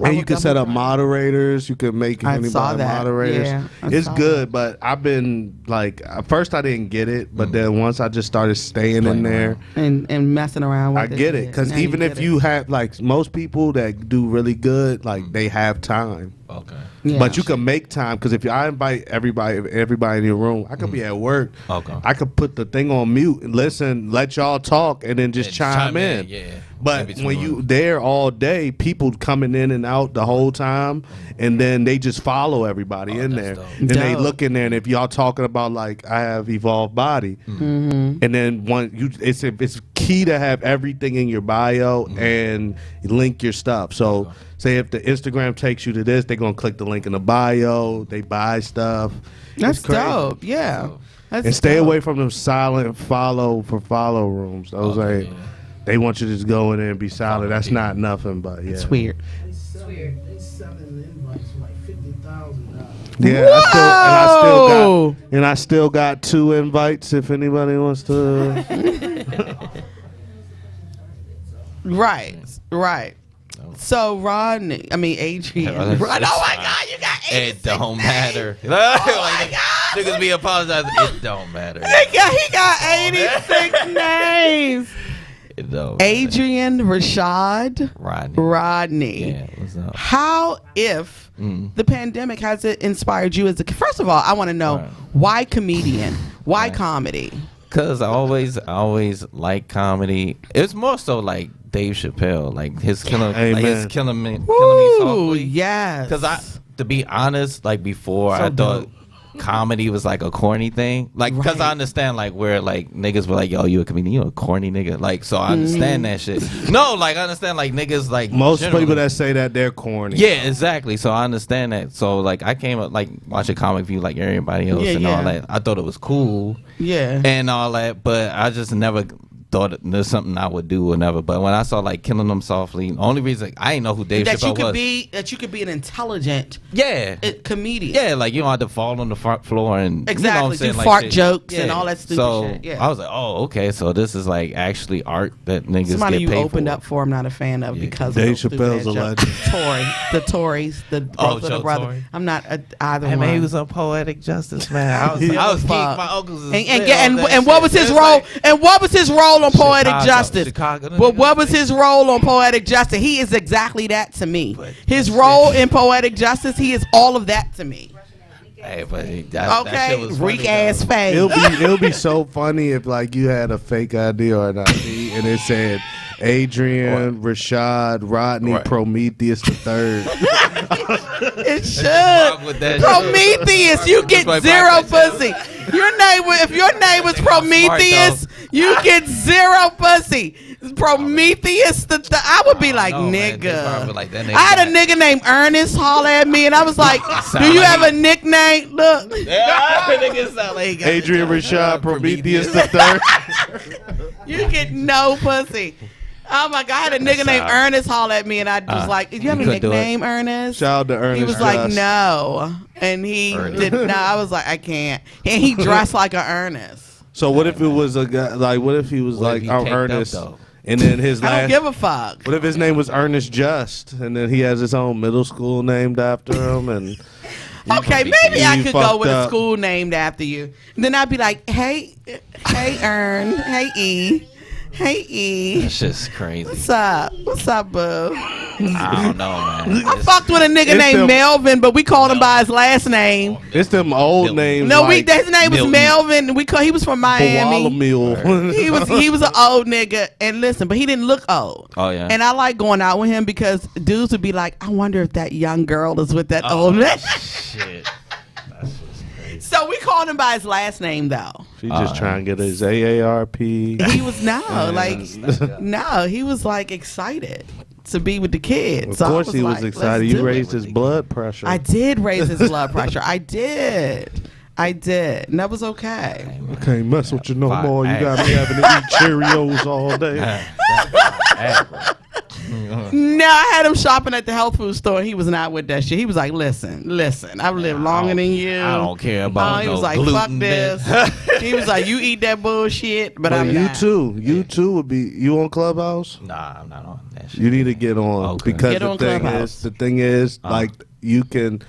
S5: And you can set up moderators. You can make
S1: I
S5: anybody
S1: saw that.
S5: moderators.
S1: Yeah, I
S5: It's
S1: saw
S5: good, but I've been like, at first I didn't get it, but then once I just started staying in
S2: Playing
S5: there,
S1: And messing around with
S5: I get it. Because
S1: Now
S5: even
S1: get
S5: if
S1: it.
S5: you have, like, most people that do really good, like, they have time.
S2: Okay.
S1: Yeah.
S5: But you can make time because if I invite everybody in your room, I could be at work.
S2: Okay.
S5: I could put the thing on mute and listen, let y'all talk, and then just chime in.
S2: Yeah.
S5: But when you there all day, people coming in and out the whole time, and then they just follow everybody in
S2: that's
S5: there.
S2: dope.
S5: And they
S1: Dope.
S5: look in there, and if y'all talking about like I have Evolved Body, and then it's key to have everything in your bio and link your stuff. So say if the Instagram takes you to this, they're gonna click the link in the bio. They buy stuff.
S1: That's
S5: It's crazy.
S1: dope. Yeah. That's
S5: And stay
S1: dope.
S5: away from them silent follow rooms. Those ain't.
S2: yeah.
S5: They want you to just go in there and be silent. That's not nothing, but yeah.
S1: It's weird.
S8: They selling invites for like $50,000.
S5: Yeah,
S1: Whoa!
S5: I still got 2 invites if anybody wants to.
S1: Right. So Adrian.
S2: Oh
S1: Oh my God, you got 86
S2: It don't matter.
S1: Oh my God.
S2: Niggas be apologizing. It don't matter.
S1: He got 86 names.
S2: It don't matter.
S1: Adrian, Rashad, Rodney.
S2: Yeah, what's up?
S1: How, if the pandemic has it inspired you as a? First of all, I want to know
S2: Right.
S1: why comedian? Why comedy?
S2: Cause I always like comedy. It's more so like Dave Chappelle, like his killing me
S1: Ooh,
S2: softly.
S1: yes.
S2: Cause to be honest, like before,
S1: So
S2: I thought comedy was like a corny thing. Like, cause
S1: Right.
S2: I understand like where like niggas were like, yo, you a comedian, you a corny nigga. Like, so I understand that shit. No, like I understand like niggas like
S5: Most
S2: generally.
S5: people that say that they're corny.
S2: Yeah, exactly. So I understand that. So like I came up like watching Comic View like everybody else
S1: Yeah,
S2: and
S1: yeah.
S2: all that. I thought it was cool
S1: Yeah.
S2: and all that, but I just never thought there's something I would do or whatever. But when I saw like Killing Them Softly, the only reason I didn't know who Dave Chappelle was.
S1: That you could be an intelligent comedian.
S2: Yeah, like you don't have to fall on the front floor and
S1: exactly
S2: you know what I'm saying,
S1: do
S2: like
S1: fart
S2: shit.
S1: jokes and all that stupid
S2: so
S1: shit. Yeah.
S2: I was like, oh, okay, so this is like actually art that niggas
S1: Somebody
S2: get paid
S1: you opened
S2: for.
S1: up for, I'm not a fan of because
S5: Dave
S1: of
S5: Chappelle's a legend.
S1: The Tories, the brother.
S2: Tory.
S1: I'm not either
S2: Hey,
S1: one.
S2: man, he was on Poetic Justice, man. I was geeked. My uncles was
S1: and what was his role?
S2: Like,
S1: and what was his role on Poetic Justice?
S2: Chicago,
S1: But what was his role on Poetic Justice? He is exactly that to me. His role in Poetic Justice, he is all of that to me.
S2: Hey, but that shit was
S1: Reek
S2: funny,
S1: ass face.
S5: It'll be so funny if like you had a fake ID or an ID and it said Adrian, Rashad, Rodney, Prometheus the third.
S1: It should. Prometheus, you get zero pussy. If your name was Prometheus, you get zero pussy. Prometheus, I would be like, nigga.
S2: Like,
S1: I had a nigga named Ernest holler at me, and I was like, do you have a nickname? Look.
S5: Adrian, Rashad, Prometheus the third.
S1: You get no pussy. Oh my God, I had a nigga named Ernest holler at me, and I was like, do you have a nickname, Ernest?
S5: Shout out to Ernest.
S1: He was like, no. And he did not. I was like, I can't. And he dressed like an Ernest.
S5: So what if it was a guy, like, what if he was like, I'm Ernest, and then his last.
S1: I don't give a fuck.
S5: What if his name was Ernest Just, and then he has his own middle school named after him, and.
S1: Okay, maybe I could go with a school named after you. And then I'd be like, hey, Ern, hey, E. Hey, E.
S2: That's just crazy.
S1: What's up? What's up, boo?
S2: I don't know, man.
S1: I fucked with a nigga named Melvin, but we called him by his last name.
S5: It's them old names.
S1: No,
S5: like
S1: his name was Melvin. He was from Miami. he was an old nigga. And listen, but he didn't look old.
S2: Oh yeah.
S1: And I like going out with him because dudes would be like, I wonder if that young girl is with that old man.
S2: Shit.
S1: So we called him by his last name, though.
S5: She just trying to get his AARP.
S1: He was he was like excited to be with the kids.
S5: Of course he was excited. You raised his blood pressure.
S1: I did raise his blood pressure. I did. And that was okay.
S5: I can't mess with you no more. You got me having to eat Cheerios all day.
S1: No, I had him shopping at the health food store. And he was not with that shit. He was like, listen, I've lived longer than you.
S2: I don't care about
S1: he was like, fuck this. He was like, you eat that bullshit, but I'm not.
S5: You too would be. You on Clubhouse?
S2: Nah, I'm not on that shit.
S5: You need to get on because
S1: Get on Clubhouse.
S5: the thing is, like you can.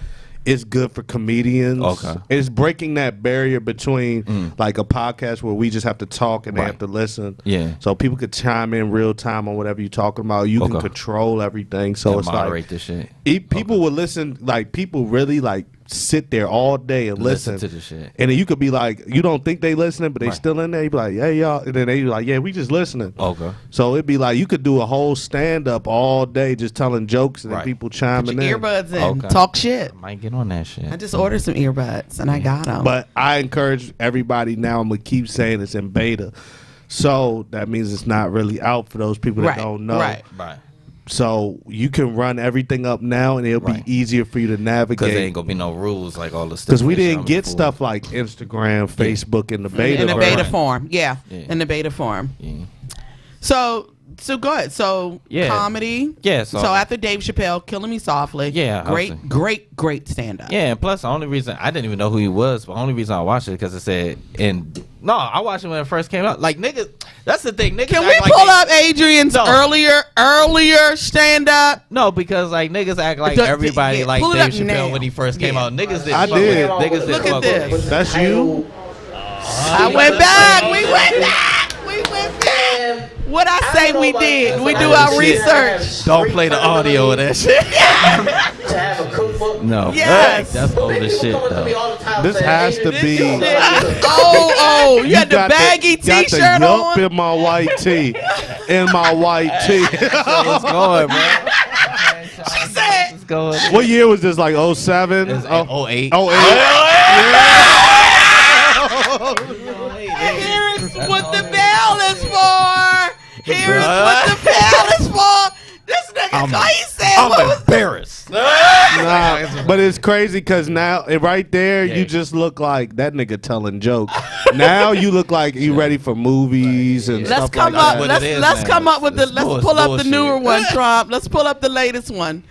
S5: It's good for comedians.
S2: Okay.
S5: It's breaking that barrier between like a podcast where we just have to talk and they have to listen.
S2: Yeah.
S5: So people could chime in real time on whatever you're talking about. You can control everything. So it's
S2: moderate
S5: like
S2: this shit.
S5: People would listen. Like people really like sit there all day and listen
S2: to the shit.
S5: And then you could be like, you don't think they listening, but they still in there. You be like, hey y'all, and then they be like, yeah, we just listening.
S2: Okay.
S5: So it'd be like you could do a whole stand up all day just telling jokes and then people chiming in.
S1: Earbuds in, talk shit.
S2: I might get on that shit.
S1: I just ordered some earbuds and I got them.
S5: But I encourage everybody now. I'm gonna keep saying it's in beta, so that means it's not really out for those people that don't know.
S2: Right.
S5: So you can run everything up now, and it'll be easier for you to navigate.
S2: Because there ain't gonna be no rules like all the stuff.
S5: Because we didn't get stuff like Instagram, Facebook in the beta.
S1: In the beta form, in the beta form.
S2: Yeah.
S1: So go ahead. So comedy.
S2: Yeah.
S1: So after Dave Chappelle, Killing Me Softly.
S2: Yeah.
S1: Great stand up.
S2: Yeah, and plus the only reason I didn't even know who he was, but the only reason I watched it because it said I watched it when it first came out. Like niggas, that's the thing. Niggas
S1: Can we pull up Adrian's earlier stand up?
S2: No, because like niggas act like everybody like Dave Chappelle when he first came out. Niggas didn't.
S5: I did.
S2: Niggas
S1: Look at this.
S5: That's you.
S1: I went back. We went back. What I say we did. We do our research.
S2: Don't play the audio of that shit. No.
S1: Yes.
S2: That's old as shit though.
S5: This has to be.
S1: Oh, you had the baggy t-shirt on.
S5: In my white tee.
S2: What's going, man?
S1: She said.
S5: What year was this? Like 07?
S2: 08.
S5: 08.
S1: Here's what the bell is for. Here's what the bell is for. This nigga, he said,
S2: I'm embarrassed.
S5: Nah, Nah, but it's crazy because now right there you just look like that nigga telling jokes. Now you look like you ready for movies and
S1: let's
S5: stuff
S1: come
S5: like
S1: up.
S5: that.
S1: Let's come up with let's pull up the newer one, Trump. Let's pull up the latest one.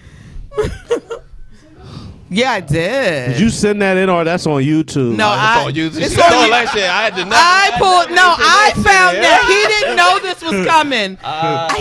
S1: Yeah, I did.
S5: Did you send that in or that's on YouTube?
S1: No,
S2: it's on YouTube.
S1: It's
S2: She
S1: on
S2: stole
S1: you-
S2: that shit. I had to know.
S1: I found that. He didn't know this was coming.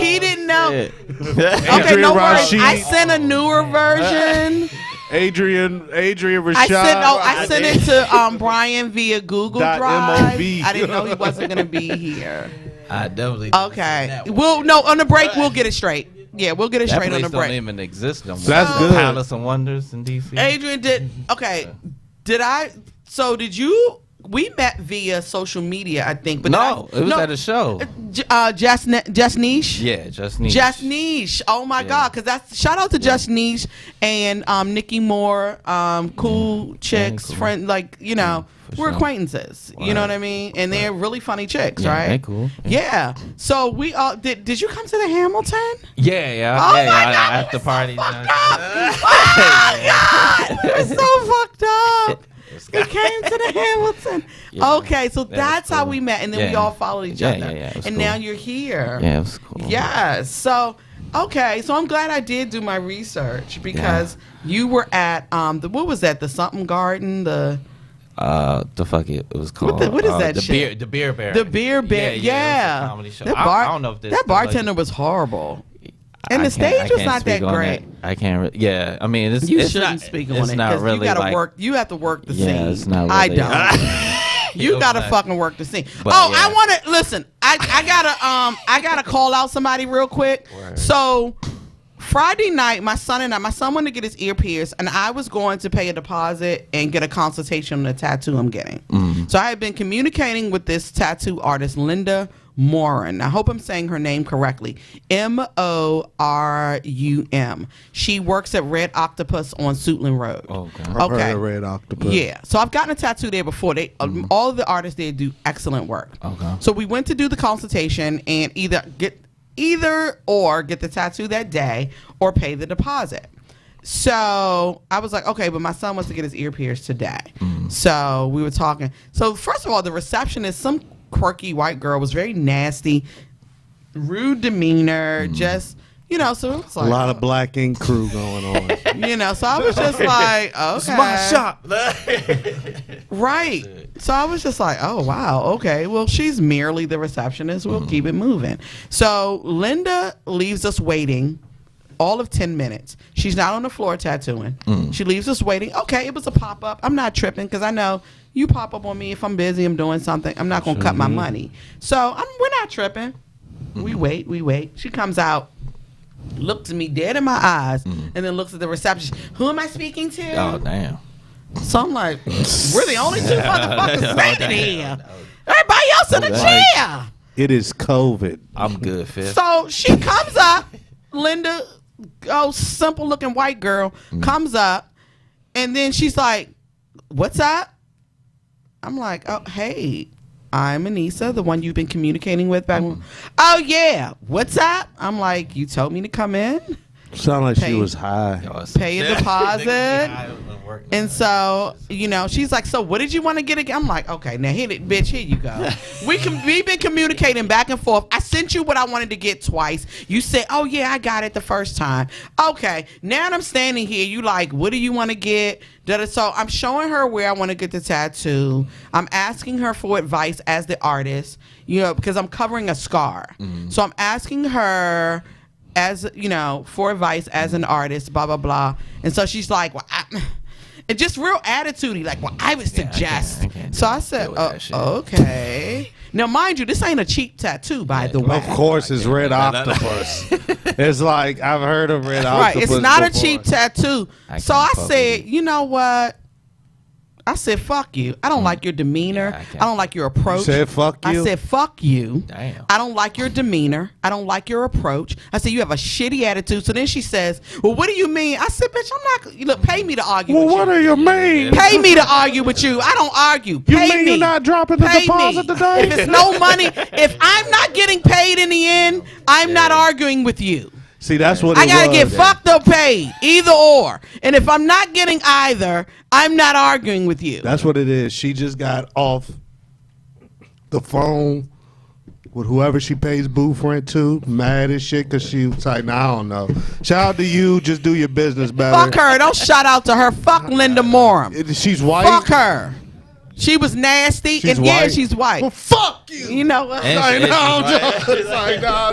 S1: He didn't know. Okay,
S5: Adrian
S1: no worries.
S5: Rashid.
S1: I sent a newer version.
S5: Adrian Rashad.
S1: I sent it to Brian via Google Drive.
S5: .mov.
S1: I didn't know he wasn't gonna be here.
S2: I definitely.
S1: Okay. On the break we'll get it straight. Yeah, we'll get it
S2: That
S1: straight on
S2: place
S1: the break.
S2: don't even exist no more.
S5: That's good.
S2: Palace of Wonders in DC.
S1: Adrian did you? We met via social media, I think. But
S2: it was at a show.
S1: Just Niche.
S2: Yeah, Just Niche.
S1: Just Niche. Oh my God! Because that's shout out to Just Niche and Nikki Moore, cool chicks,
S2: cool.
S1: friend. Like we're
S2: sure.
S1: acquaintances. You know what I mean? And they're really funny chicks,
S2: Yeah,
S1: right?
S2: they cool.
S1: Yeah. So we all did you come to the Hamilton?
S2: Yeah.
S1: Oh my God,
S2: After
S1: it's
S2: party.
S1: So fucked up. Oh my God, it's so fucked up. We came to the Hamilton.
S2: Yeah.
S1: Okay, so that's how
S2: cool.
S1: we met, and then we
S2: Yeah.
S1: all followed each other.
S2: Yeah, it was
S1: and
S2: cool.
S1: now you're here.
S2: Yeah, it was cool.
S1: Yes. So okay, so I'm glad I did do my research because you were at what was that? The something garden? The
S2: fuck it was called.
S1: what is that shit?
S2: The beer bar.
S1: The beer bar.
S2: Yeah. It was a comedy show.
S1: That
S2: I don't know if this
S1: that bartender was horrible. And the stage was not that great.
S2: I can't. Yeah, I mean, it's
S1: You
S2: it's
S1: shouldn't
S2: not,
S1: speak on
S2: it's
S1: it
S2: not
S1: because
S2: really
S1: you gotta
S2: like,
S1: work. You have to work the scene.
S2: Yeah, it's not
S1: I
S2: really-
S1: don't. You
S2: It
S1: gotta
S2: was not-
S1: fucking work the scene.
S2: But,
S1: Oh,
S2: yeah.
S1: I want to listen. I gotta call out somebody real quick.
S2: Word.
S1: So Friday night, my son wanted to get his ear pierced, and I was going to pay a deposit and get a consultation on the tattoo I'm getting. So I had been communicating with this tattoo artist, Linda Morin. I hope I'm saying her name correctly. Morum. She works at Red Octopus on Suitland Road.
S2: Okay.
S5: I've heard of Red Octopus.
S1: Yeah. So I've gotten a tattoo there before. They all of the artists there do excellent work.
S2: Okay.
S1: So we went to do the consultation and either get the tattoo that day or pay the deposit. So I was like, okay, but my son wants to get his ear pierced today. So we were talking. So first of all, the receptionist, some quirky white girl, was very nasty, rude demeanor, just, so it was like
S5: A lot of Black Ink crew going on.
S1: so I was just like, okay.
S2: It's my shop.
S1: Right. So I was just like, oh, wow. Okay. Well, she's merely the receptionist. We'll keep it moving. So Linda leaves us waiting all of 10 minutes. She's not on the floor tattooing. She leaves us waiting. Okay. It was a pop up. I'm not tripping because I know you pop up on me if I'm busy, I'm doing something. I'm not going to cut my money. So we're not tripping. We wait. She comes out, looks at me dead in my eyes, and then looks at the receptionist. Who am I speaking to?
S2: Oh damn.
S1: So I'm like, we're the only two motherfuckers standing here. Everybody else in the chair.
S5: It is COVID.
S2: I'm good, Fifth.
S1: So she comes up, Linda, simple looking white girl, comes up, and then she's like, what's up? I'm like, oh, hey, I'm Anissa, the one you've been communicating with back when. Oh, yeah. What's up? I'm like, you told me to come in,
S5: Sound like
S1: Pay-
S5: she was high.
S1: pay a deposit. And so, she's like, so what did you want to get again? I'm like, okay, now hit it, bitch, here you go. We've been communicating back and forth. I sent you what I wanted to get twice. You said, oh yeah, I got it the first time. Okay, now I'm standing here. You like, what do you want to get? So I'm showing her where I want to get the tattoo. I'm asking her for advice as the artist, because I'm covering a scar. So I'm asking her for advice as an artist, blah, blah, blah. And so she's like, well, and just real attitudey, like, well, I would suggest.
S2: I can't
S1: So I said,
S2: deal with that shit.
S1: okay. Now, mind you, this ain't a cheap tattoo, by the way.
S5: Of course, it's Red Octopus. It's like I've heard of Red Octopus.
S1: Right, it's not
S5: before.
S1: a cheap tattoo. So I said, you know what? I said, fuck you. I don't like your demeanor. I don't like your approach.
S5: You said, fuck you?
S1: I said, fuck you.
S2: Damn.
S1: I don't like your demeanor. I don't like your approach. I said, you have a shitty attitude. So then she says, well, what do you mean? I said, bitch, I'm not, look, pay me to argue
S5: Well,
S1: with
S5: what
S1: you.
S5: do you mean?
S1: Pay me to argue with you. I don't argue.
S5: You
S1: Pay
S5: mean
S1: me.
S5: you're not dropping the
S1: Pay
S5: deposit
S1: me.
S5: today?
S1: If it's no money, if I'm not getting paid in the end, I'm not arguing with you.
S5: See, that's what
S1: I gotta get fucked or paid, either or. And if I'm not getting either, I'm not arguing with you.
S5: That's what it is. She just got off the phone with whoever she pays booth rent to, mad as shit because she was like, nah, I don't know. Shout out to you. Just do your business better.
S1: Fuck her. Don't shout out to her. Fuck Linda Morum.
S5: She's white.
S1: Fuck her. She was nasty,
S5: She's
S1: and yeah,
S5: white?
S1: she's white.
S5: Well, fuck you.
S1: You know what?
S5: I'm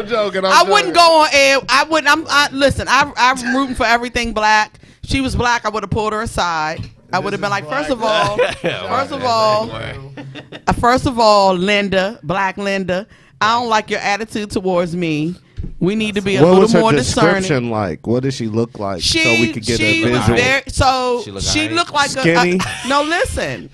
S5: joking.
S1: I wouldn't go on air. I wouldn't. Listen. I'm rooting for everything black. She was black. I would have pulled her aside. I would have been like, first of all, Linda, Black Linda, I don't like your attitude towards me. We need to be a little more discerning.
S5: What was her description like? What did she look like? So we could get a visual.
S1: She looked like
S5: skinny.
S1: No, listen.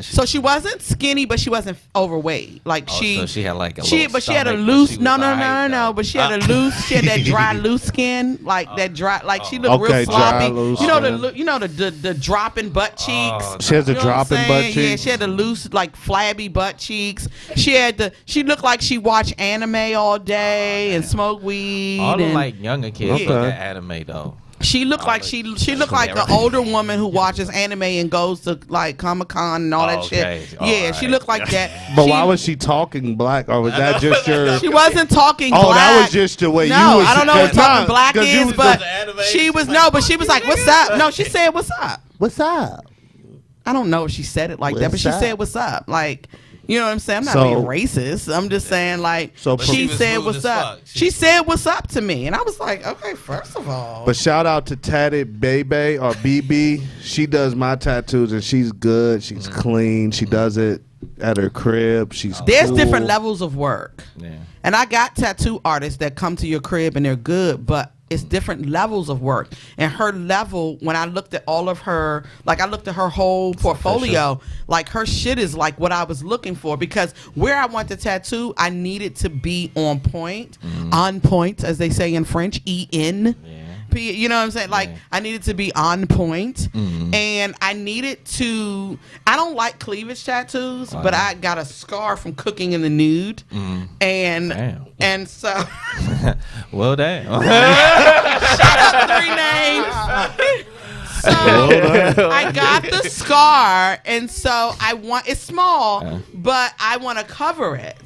S1: So she wasn't skinny, but she wasn't overweight. Like
S2: so she had like a
S1: she had a loose. No. But she had a loose. She had that dry, loose skin, like that dry. Like she looked real sloppy. You know the dropping butt cheeks.
S5: She has a dropping butt cheeks.
S1: Yeah, she had the loose, like flabby butt cheeks. She looked like she watched anime all day and smoked weed.
S2: All the like younger kids look at anime though.
S1: She looked like she looked like an older woman who watches anime and goes to like Comic-Con and all that shit. Yeah, she looked like that.
S5: But why was she talking black, or was that just your?
S1: She wasn't talking black.
S5: Oh, that was just the way you was.
S1: I don't know what talking black is, but she was But she was like, "What's up?" No, she said, "What's up?"
S5: What's up?
S1: I don't know if she said it like that, but she said, "What's up?" Like. You know what I'm saying? I'm not being racist. I'm just saying, like, she said what's up. She said what's up to me. And I was like, okay, first of all.
S5: But shout out to Tatted Bebe or BB. She does my tattoos and she's good. She's clean. She does it at her crib.
S1: There's
S5: cool.
S1: different levels of work.
S2: Yeah.
S1: And I got tattoo artists that come to your crib and they're good, but it's different levels of work. And her level, when I looked at all of her, like I looked at her whole portfolio, like her shit is like what I was looking for, because where I want the tattoo, I needed to be on point, as they say in French, E-N. Yeah. You know what I'm saying? Like, I needed to be on point, and I needed to. I don't like cleavage tattoos, but I got a scar from cooking in the nude, and so.
S2: Well, damn.
S1: Shut up, 3 names. So I got the scar, and so it's small, but I want to cover it,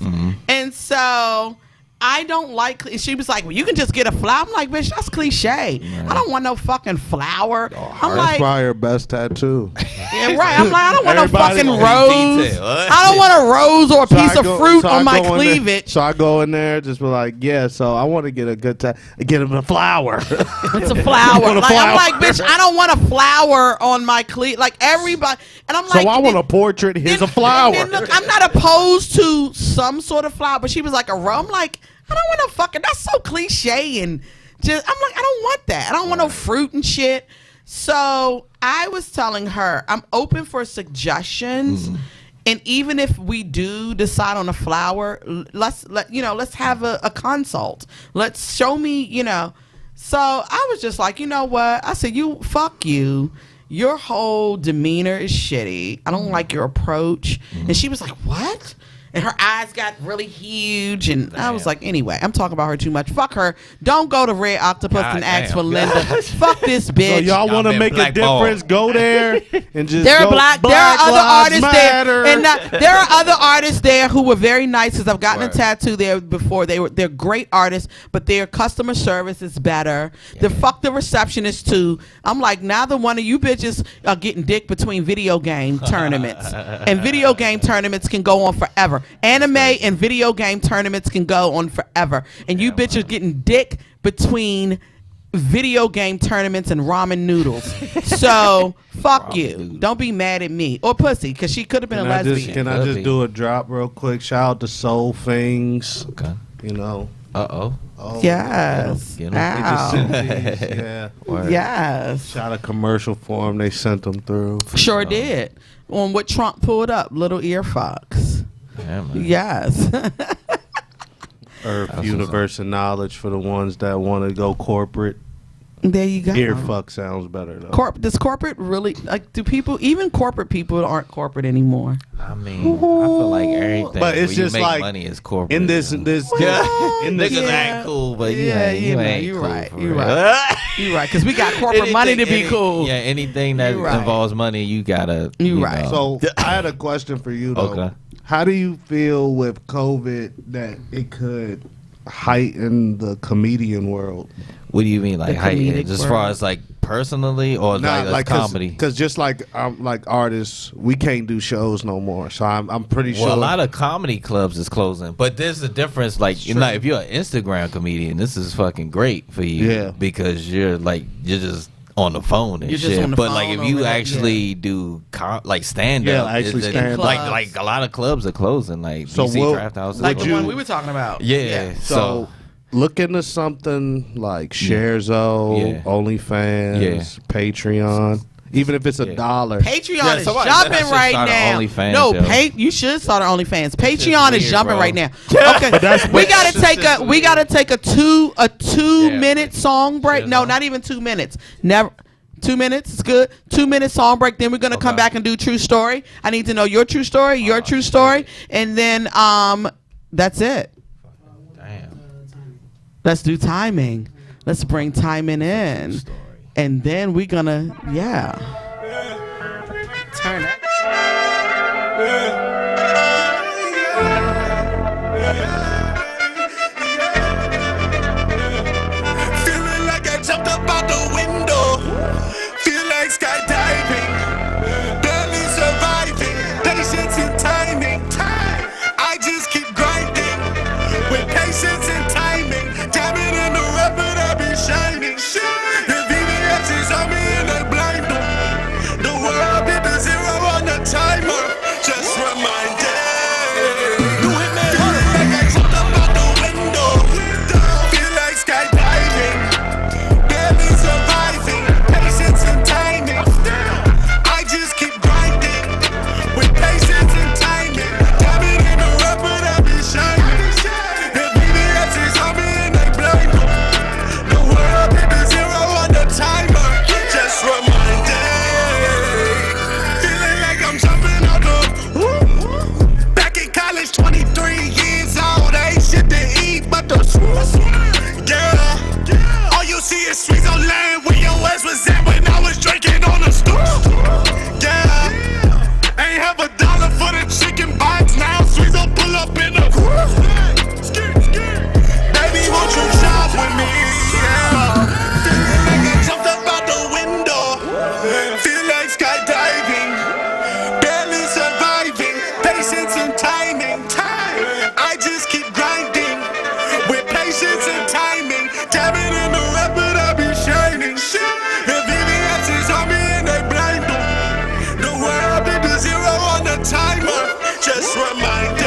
S1: and so. I don't like. She was like, "Well, you can just get a flower." I'm like, "Bitch, that's cliche. I don't want no fucking flower."
S5: That's probably her best tattoo.
S1: Yeah, right. I'm like, I don't want no fucking rose. I don't want a rose or a piece of fruit on my cleavage.
S5: So I go in there, just be like, "Yeah." So I want to get a good get him a flower.
S1: It's a flower. I'm like, bitch, I don't want a flower on my cleavage. Like everybody, and I'm like,
S5: so I want a portrait. Here's a flower.
S1: Look, I'm not opposed to some sort of flower, but she was like a rose. I'm like. I don't want no fucking. That's so cliche and just. I'm like, I don't want that. I don't want no fruit and shit. So I was telling her, I'm open for suggestions, and even if we do decide on a flower, let's have a consult. Let's show me, So I was just like, you know what? I said, fuck you. Your whole demeanor is shitty. I don't like your approach. And she was like, what? And her eyes got really huge, and I was like, anyway, I'm talking about her too much. Fuck her. Don't go to Red Octopus and ask for Linda. Fuck this bitch.
S5: So y'all want to make a difference? Go there and just.
S1: There are other artists there, and there are other artists there who were very nice. Because I've gotten a tattoo there before. They're great artists, but their customer service is better. Fuck the receptionist too. I'm like, neither one of you bitches are getting dick between video game tournaments, and video game tournaments can go on forever. Anime and video game tournaments can go on forever, and you bitches getting dick between video game tournaments and ramen noodles. So fuck you. Don't be mad at me or pussy, because she could have been a lesbian.
S5: Can I just do a drop real quick? Shout out to Soul Things. Okay.
S2: Oh,
S1: yes.
S5: Yeah.
S1: Yes.
S5: Shot a commercial for them. They sent them through.
S1: Sure did. On what Trump pulled up, Little Ear Fox.
S2: Yeah, man.
S1: Yes.
S5: Earth, universe, and knowledge for the ones that want to go corporate.
S1: There you go.
S5: Ear fuck sounds better though.
S1: Does corporate really like? Do people even corporate people aren't corporate anymore?
S2: I mean, I feel like everything.
S5: But it's
S2: where
S5: just
S2: you make
S5: like
S2: money is corporate.
S5: in this
S2: in
S5: this
S2: niggas ain't cool, but you ain't
S1: you
S2: cool
S1: right.
S2: for
S1: You
S2: real.
S1: right. You right. Because we got corporate money to be cool.
S2: Yeah, anything that
S1: You right.
S2: involves money, you gotta.
S1: You right.
S2: know.
S5: So I had a question for you though.
S2: Okay.
S5: How do you feel with COVID that it could heighten the comedian world?
S2: What do you mean, like
S1: The
S2: heighten?
S1: comedic
S2: As
S1: world.
S2: far as like personally, or like comedy?
S5: Because just like artists, we can't do shows no more. So I'm pretty sure.
S2: Well, a lot of comedy clubs is closing, but there's a difference. Like, if you're an Instagram comedian, this is fucking great for you.
S5: Yeah.
S2: Because you're just on the phone and
S1: You're just
S2: shit.
S1: on the
S2: But
S1: phone
S2: like, if
S1: or
S2: you
S1: whatever,
S2: actually do like stand up,
S5: actually stand up.
S2: like a lot of clubs are closing. Like
S5: So
S2: DC
S5: what-
S2: Draft House, is
S1: Like the
S2: closing.
S1: one we were talking about.
S2: Yeah.
S5: So look into something like Sharezo,
S2: Yeah.
S5: OnlyFans, Patreon. Even if it's $1.
S1: Patreon is
S2: somebody said I
S1: jumping
S2: should
S1: right
S2: start
S1: now.
S2: an OnlyFans,
S1: No,
S2: yo.
S1: you should start an OnlyFans. Patreon is
S2: weird,
S1: jumping
S2: bro.
S1: right now. Okay, we gotta take a 2 minute song break.
S2: Yeah,
S1: No,
S2: no.
S1: not even 2 minutes. Never. 2 minutes is good. 2 minute song break. Then we're gonna come back and do true story. I need to know your true story, your true story, and then that's it.
S2: Damn.
S1: Let's do timing. Let's bring timing in, and then we're gonna turn it.
S6: Feeling like I jumped up out the window. Feel like skydiving. Barely surviving. Patience and timing. I just keep grinding. With patience and timing. Diamond in the rough, but I be shining. The VVS is on me and I blind them. The world did the zero on the timer. Just reminded. Feeling like I jumped up out the window. Feel like skydiving. Barely surviving. Patience and timing. I just keep grinding. With patience and timing. Diamond in the rough, but I be shining. The VVS is on me and I blind them. The world did the zero on the timer. Just reminded. Feeling like I'm jumping out the. Back in college, 23 years old. I ain't shit to eat but the yeah. All you see is Swiezo land where your ass was at when I was drinking on the stool. Yeah. Ain't have $1 for the chicken box. Now Swiezo pull up in the baby, won't you shop with me? Yeah. Feeling like I jumped up out the window. Feel like skydiving. Barely surviving. Patience and timing. I just keep grinding. With patience and timing. Diamond in the rough, but I be shining. The VVS is on me and they blind them. The world did the zero on the timer. Just reminded.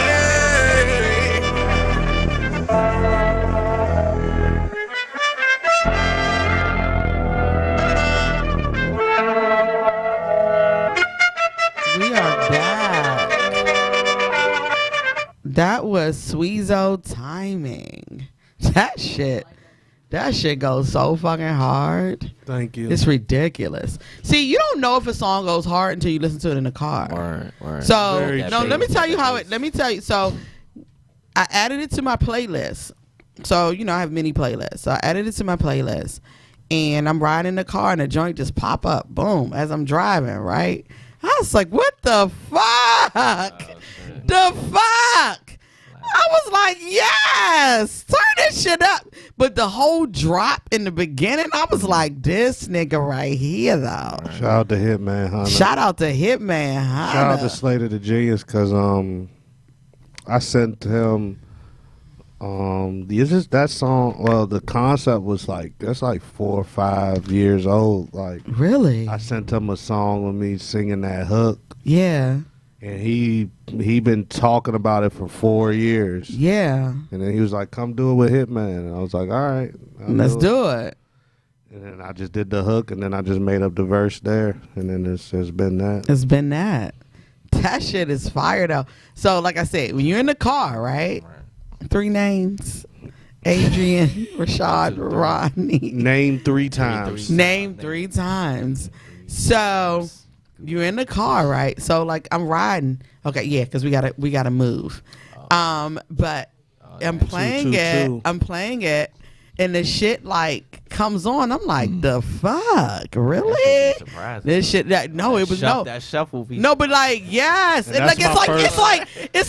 S1: We are back. That was Swiezo timing. That shit goes so fucking hard.
S5: Thank you.
S1: It's ridiculous. See, you don't know if a song goes hard until you listen to it in the car.
S2: Word.
S1: So
S5: Very
S1: no,
S5: true.
S1: let me tell you how it. Let me tell you. So I added it to my playlist. So I have many playlists. So I added it to my playlist, and I'm riding in the car, and the joint just pop up, boom, as I'm driving. Right. I was like, what the fuck? The fuck? I was like, yes, turn this shit up. But the whole drop in the beginning, I was like, this nigga right here, though.
S5: Shout out to Hitman Hunter.
S1: Shout out to Hitman Hunter.
S5: Shout out to Slater the Genius because I sent him that song. Well, the concept was that's like 4 or 5 years old. Like,
S1: Really?
S5: I sent him a song with me singing that hook,
S1: Yeah.
S5: and he been talking about it for 4 years.
S1: Yeah.
S5: And then he was like, "Come do it with Hitman," and I was like, "All right,
S1: Let's do it.
S5: And then I just did the hook, and then I just made up the verse there, and then it's been that.
S1: It's been that. That shit is fire though. So like I said, when you're in the car, right? 3 names. Adrian, Rashad, Rodney.
S5: Name 3 times.
S1: Name 3 times. So you're in the car, right? So like I'm riding. Okay, yeah, because we gotta move. But I'm playing it. I'm playing it, and the shit like comes on. I'm like, the fuck, really? This shit. It was no.
S2: That shuffle.
S1: No, but like, yes, it's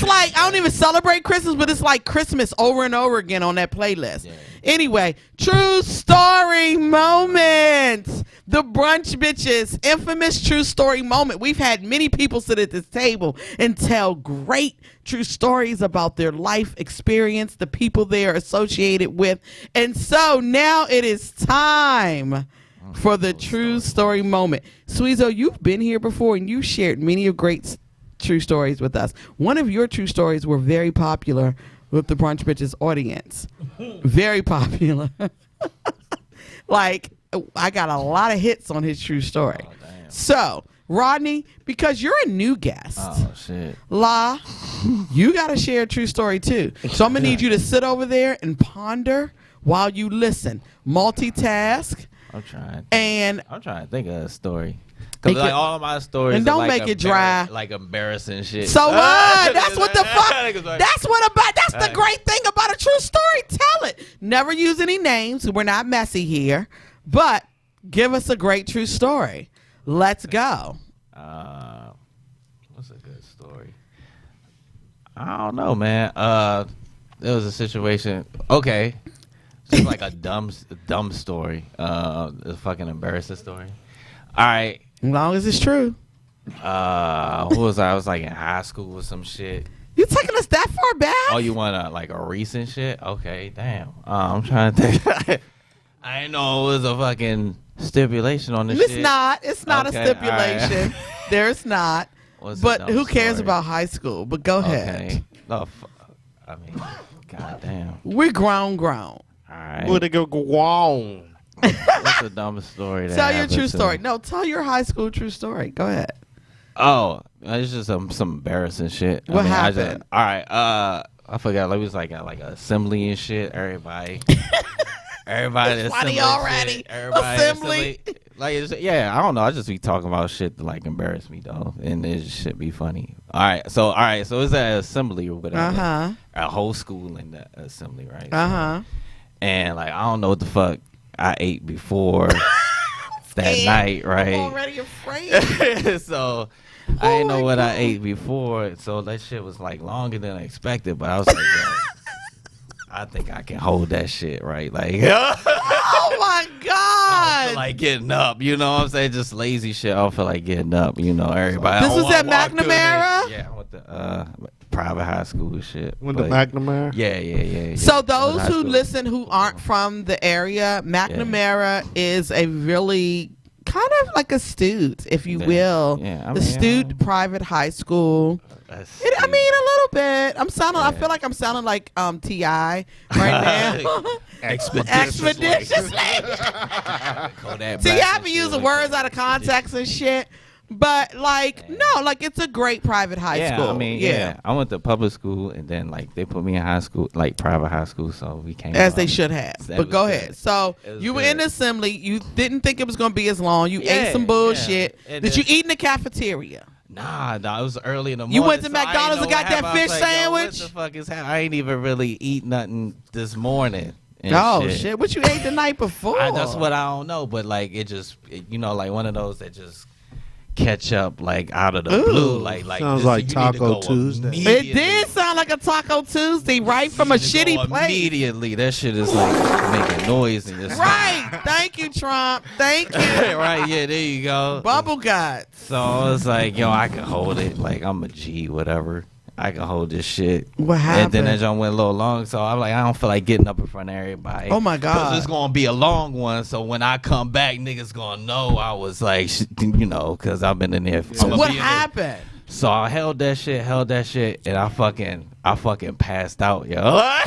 S1: like I don't even celebrate Christmas, but it's like Christmas over and over again on that playlist. Yeah. Anyway, true story moments. The brunch bitches, infamous true story moment. We've had many people sit at this table and tell great true stories about their life experience, the people they are associated with. And so now it is time for the true story moment. Swiezo, you've been here before and you shared many of great true stories with us. One of your true stories were very popular with the brunch bitches audience. Very popular. Like, I got a lot of hits on his true story. Oh, so, Rodney, because you're a new guest.
S2: Oh, shit.
S1: You got to share a true story, too. So, I'm going to need you to sit over there and ponder while you listen. Multitask.
S2: I'm trying.
S1: And
S2: I'm trying to think of a story. Because like all of my stories
S1: and don't
S2: are like
S1: make it dry.
S2: Like embarrassing shit.
S1: So what? That's what the fuck. That's the great thing about a true story. Tell it. Never use any names. We're not messy here. But give us a great true story. Let's go.
S2: What's a good story? I don't know, man. There was a situation. Okay. Just like a dumb story. A fucking embarrassing story. All right.
S1: As long as it's true.
S2: Who was I? I was like in high school or some shit.
S1: You taking us that far back?
S2: Oh, you want like a recent shit? Okay, damn. I'm trying to think. I didn't know it was a fucking stipulation on this shit.
S1: It's not a stipulation. Right. There's not. But who cares about high school? But go ahead.
S2: No, I mean, goddamn.
S1: We're grown.
S2: All right.
S5: Where they go grown?
S2: What's the dumbest story?
S1: Tell your true story. No, tell your high school true story. Go ahead.
S2: Oh, it's just some embarrassing shit.
S1: What happened?
S2: All right. I forgot. It was like an assembly and shit. Everybody.
S1: It's funny already. Assembly.
S2: Like, yeah, I don't know. I just be talking about shit to like embarrass me though, and it should be funny. All right, so it's at assembly or whatever. A whole school in the assembly, right? And like I don't know what the fuck I ate before that night, right?
S1: I'm already afraid.
S2: So I didn't know what I ate before, so that shit was like longer than I expected. But I was like, yo, I think I can hold that shit, right? Like,
S1: oh my god!
S2: I don't feel like getting up, you know what I'm saying? Just lazy shit. I don't feel like getting up, you know. Everybody.
S1: This was at McNamara.
S2: Yeah, I went to private high school and shit.
S5: Went to McNamara.
S2: Yeah.
S1: So those who listen who aren't from the area, McNamara is a really kind of like a Stute, if you will.
S2: Yeah,
S1: the Stute private high school. I mean, a little bit. I feel like I'm sounding like T.I. right now. Expeditiously. T.I. be using words out of context and shit. But like, no, like it's a great private high school.
S2: I mean, I went to public school and then like they put me in high school, like private high school, so we came
S1: as they should have. But go ahead. So you were
S2: good.
S1: in the assembly. You didn't think it was going to be as long. You ate some bullshit. Did you eat in the cafeteria?
S2: Nah, it was early in the morning.
S1: You went to McDonald's and got that fish sandwich?
S2: What the fuck is happening? I ain't even really eat nothing this morning.
S1: Oh shit! What you ate the night before?
S2: That's what I don't know, but like it just, like one of those that just catch up like out of the blue, like
S5: sounds like Taco Tuesday.
S1: It did sound like a Taco Tuesday, right from a shitty place.
S2: Immediately, that shit is like making noise and just
S1: right. Thank you, Trump. Thank you.
S2: Right, yeah, there you go.
S1: Bubble guts.
S2: So I was like, yo, I can hold it. Like I'm a G, whatever. I can hold this shit.
S1: What happened?
S2: And then that jump went a little long, so I'm like, I don't feel like getting up in front of everybody.
S1: Oh my god!
S2: Because it's gonna be a long one. So when I come back, niggas gonna know I was like, because I've been in there.
S1: So what happened?
S2: So I held that shit, and I fucking passed out, yo. I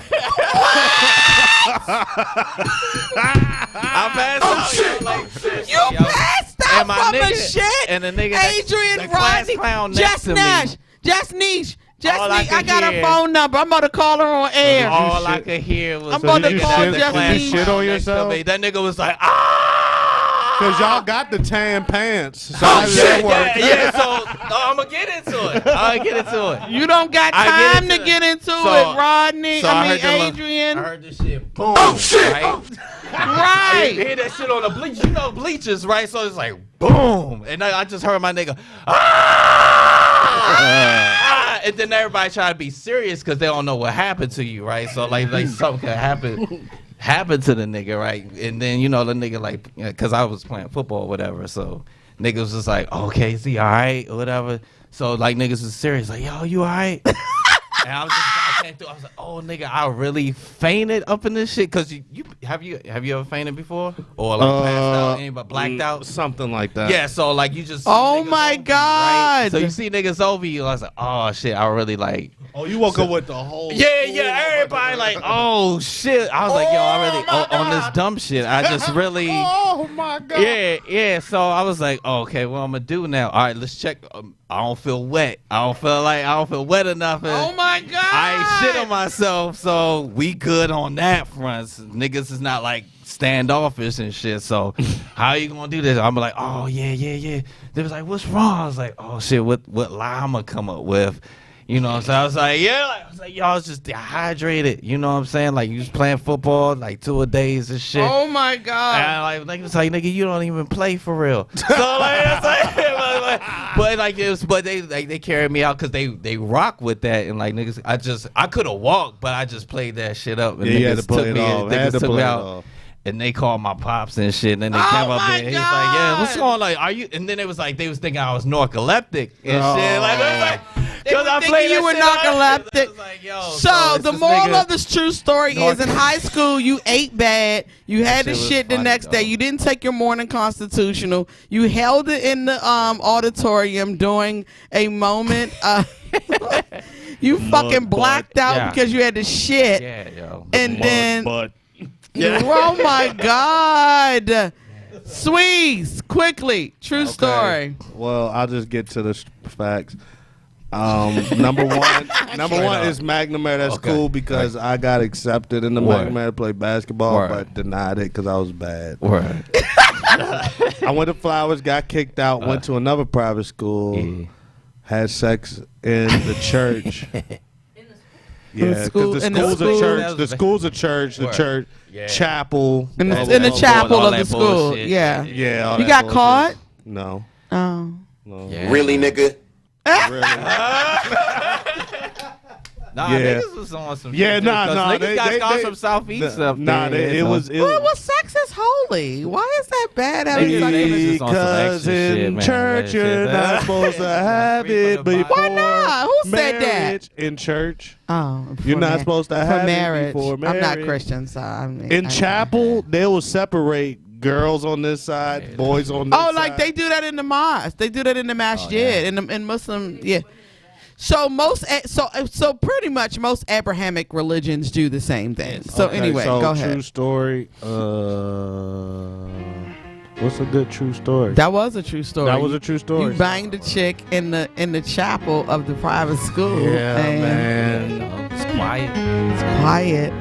S2: passed out.
S1: Shit. Like, you passed out from the shit.
S2: And the nigga,
S1: Adrian, Rodney, Jess Nash, Just
S2: all
S1: me, I got
S2: hear-
S1: her phone number. I'm about to call her on air.
S2: All I could hear was
S1: I'm about to
S2: nigga
S1: call
S2: down the
S1: Just
S2: class
S1: Me.
S5: Shit on
S2: next to
S5: yourself?
S2: me. That nigga was like, ah!
S5: Cause y'all got the tan pants. So
S2: Oh,
S5: how does that
S2: shit,
S5: work?
S2: yeah. So I'm gonna get into it. I'll get into it.
S1: You don't got
S2: I get
S1: time
S2: into
S1: to get into
S2: So-
S1: it, Rodney.
S2: so
S1: I mean,
S2: heard them,
S1: Adrian.
S2: I heard this shit. Boom. Oh shit! Right?
S1: Right.
S2: You hear that shit on the bleach? You know bleachers, right? So it's like boom, and I just heard my nigga. Ah! And then everybody try to be serious because they don't know what happened to you, right? So like something could happen to the nigga, right? And then you know the nigga like, because I was playing football or whatever, so niggas was just like, okay, is he all right or whatever? So like niggas was serious, like, yo, you all right? And I came through. I was like, "Oh, nigga, I really fainted up in this shit." Cause you have you ever fainted before or like passed out, anybody blacked out,
S5: something like that.
S2: Yeah, so like you just.
S1: Oh
S2: see niggas
S1: my
S2: over you,
S1: God.
S2: right? So you see niggas over you. I was like, "Oh shit, I really like."
S5: Oh, you woke up with the whole.
S2: Yeah, everybody like, "Oh shit!" I was like, "Yo, I really on this dumb shit. I just really."
S5: Oh my God.
S2: Yeah. So I was like, oh, "Okay, what I'm gonna do now? All right, let's check." I don't feel wet. I don't feel wet enough.
S1: Oh my God.
S2: I ain't shit on myself, so we good on that front. Niggas is not like standoffish and shit. So how you gonna do this? I'm like, oh yeah. They was like, what's wrong? I was like, oh shit, what lie I'm gonna come up with? You know what I'm saying? I was like, yeah. I was like, y'all was just dehydrated. You know what I'm saying? Like you was playing football like 2 days and shit.
S1: Oh my God.
S2: And like it's like nigga, you don't even play for real. So like, it's like but they carried me out because they rock with that and like niggas. I could have walked, but I just played that shit up and
S5: you had
S2: niggas
S5: to play
S2: took
S5: it
S2: me.
S5: off.
S2: Niggas
S5: Had to
S2: took
S5: play
S2: me
S5: it
S2: out.
S5: off.
S2: And they called my pops and shit. And then they
S1: Oh
S2: came up
S1: my
S2: there. He's like, yeah, what's
S1: God.
S2: going on? Like, are you? And then it was like they was thinking I was narcoleptic and shit. Like, it was like,
S1: They were thinking you were narcoleptic. So the moral of this true story is in high school you ate bad, you had the
S2: shit was
S1: shit the
S2: funny,
S1: next day,
S2: though.
S1: you didn't take your morning constitutional, you held it in the auditorium during a moment you fucking blacked out
S2: Yeah.
S1: because you had the shit.
S2: Yeah, yo.
S1: And then
S5: But
S1: oh my God. Sweeze, quickly, true story.
S5: well, I'll just get to the facts. Number one is McNamara. That's
S2: Okay.
S5: cool because I got accepted in the
S2: Word.
S5: McNamara to play basketball,
S2: Word.
S5: but denied it because I was bad.
S2: Word.
S5: I went to Flowers, got kicked out, went to another private school,
S2: Yeah.
S5: had sex in the church. Yeah,
S1: In the school-
S5: because
S1: in
S5: the
S1: the
S5: school's
S1: school?
S5: a church. The school's a church. The
S2: Word.
S5: church,
S2: Yeah.
S5: chapel.
S1: In
S5: all
S1: the
S5: that.
S1: chapel
S2: all
S1: of the
S2: that
S1: school.
S2: bullshit.
S1: Yeah.
S5: Yeah, all
S1: You
S5: that
S1: got
S5: bullshit.
S1: caught?
S5: No.
S1: Oh.
S5: No.
S2: Yeah.
S9: Really, nigga?
S5: Really?
S2: Nah,
S5: Yeah.
S2: niggas was on some
S5: Yeah,
S2: shit.
S5: nah,
S2: Because
S5: nah,
S2: niggas
S5: they-
S2: got
S5: they-
S2: caught
S5: they-
S2: from Southeast up
S5: Nah,
S2: there.
S5: it was.
S1: Well, sex is holy. Why is that bad? Having
S2: Niggas-
S1: sex?
S2: niggas just on some
S5: Because
S2: extra shit,
S5: in
S2: man.
S5: church
S2: That
S5: you're
S2: shit.
S5: not supposed to have
S2: Free for
S5: it
S2: the
S5: before
S2: Bible.
S1: Why not? Who said that?
S5: marriage. In church,
S1: Oh,
S5: you're
S1: for
S5: not
S1: ma-
S5: supposed to
S1: for
S5: have
S1: marriage.
S5: it before
S1: I'm
S5: marriage.
S1: not Christian, so I mean.
S5: In chapel, they will separate girls on this side, boys on this
S1: Oh,
S5: side.
S1: like they do that in the mosque. They do that in the masjid, in Muslim. Yeah. So so pretty much most Abrahamic religions do the same thing. So
S5: Okay,
S1: anyway,
S5: so
S1: go
S5: true
S1: ahead.
S5: story. What's a good true story?
S1: That was a true story.
S5: That was a true story.
S1: You banged a chick in the chapel of the private school.
S5: Yeah,
S1: and
S5: man.
S2: It's quiet.
S1: It's quiet.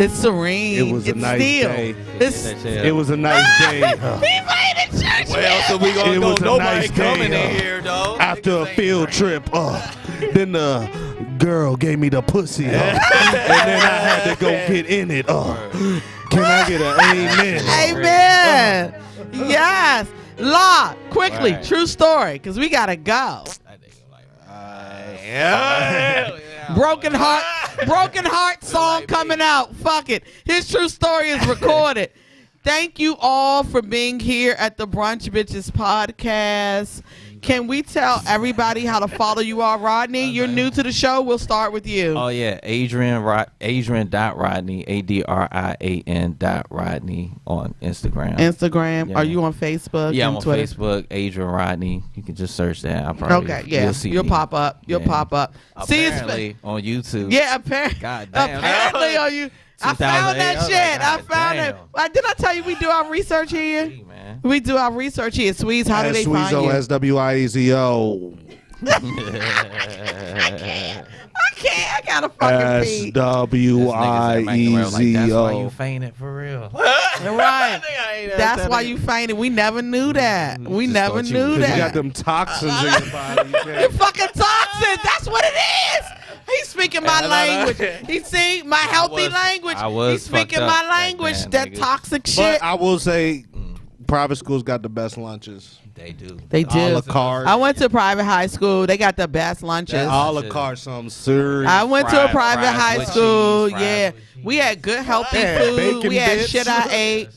S1: It's serene.
S5: It was a
S1: it's
S5: nice
S1: still.
S5: day.
S1: It's
S5: It was a nice day.
S1: he made it church.
S2: Well, so we gonna
S5: It
S2: go.
S5: was a
S2: Nobody
S5: nice
S2: coming
S5: day,
S2: in here, though.
S5: After a field trip, then the girl gave me the pussy, and then I had to go get in it. Can I get an amen?
S1: Amen. Yes. Law, quickly,
S2: Right.
S1: true story, because we gotta go. Broken heart song coming out. Fuck it. His true story is recorded. Thank you all for being here at the Brunch Bitches podcast. Can we tell everybody how to follow you all, Rodney? You're new to the show. We'll start with you.
S2: Oh yeah, Adrian Rodney, Adrian.Rodney on Instagram.
S1: Instagram.
S2: Yeah.
S1: Are you on Facebook?
S2: Yeah, I'm
S1: and
S2: on
S1: Twitter?
S2: Facebook, Adrian Rodney. You can just search that. I probably
S1: Okay, yeah.
S2: see
S1: You'll
S2: me.
S1: pop up. You'll
S2: Yeah.
S1: pop up. See,
S2: Apparently on YouTube.
S1: yeah, apparently.
S2: God damn.
S1: Apparently on you. I found that
S2: 2008, I was
S1: shit.
S2: like,
S1: I
S2: God
S1: found it.
S2: damn.
S1: Did I tell you we do our research here?
S2: Hey, man.
S1: We do our research here. Sweeze, how do they find you?
S5: Swiezo, SWIEZO.
S1: I can't. I gotta fucking pee.
S5: SWIEZO.
S2: That's why you fainted for real.
S1: Right. That's why you fainted. We never knew that. We never knew
S5: You got
S1: that.
S5: them toxins in your body.
S1: You fucking toxins. That's what it is. He's speaking my language. He see my healthy language. He's speaking my language. That toxic shit.
S5: But I will say, private schools got the best lunches.
S2: They do.
S1: They do.
S5: A la carte.
S1: I went to private high school. They got the best lunches.
S5: A la carte, some serious.
S1: I went to a private high
S2: with
S1: school.
S2: cheese,
S1: Yeah,
S2: with cheese.
S1: we had good healthy
S5: Yeah,
S1: food.
S5: bacon
S1: We had
S5: bits.
S1: shit I ate.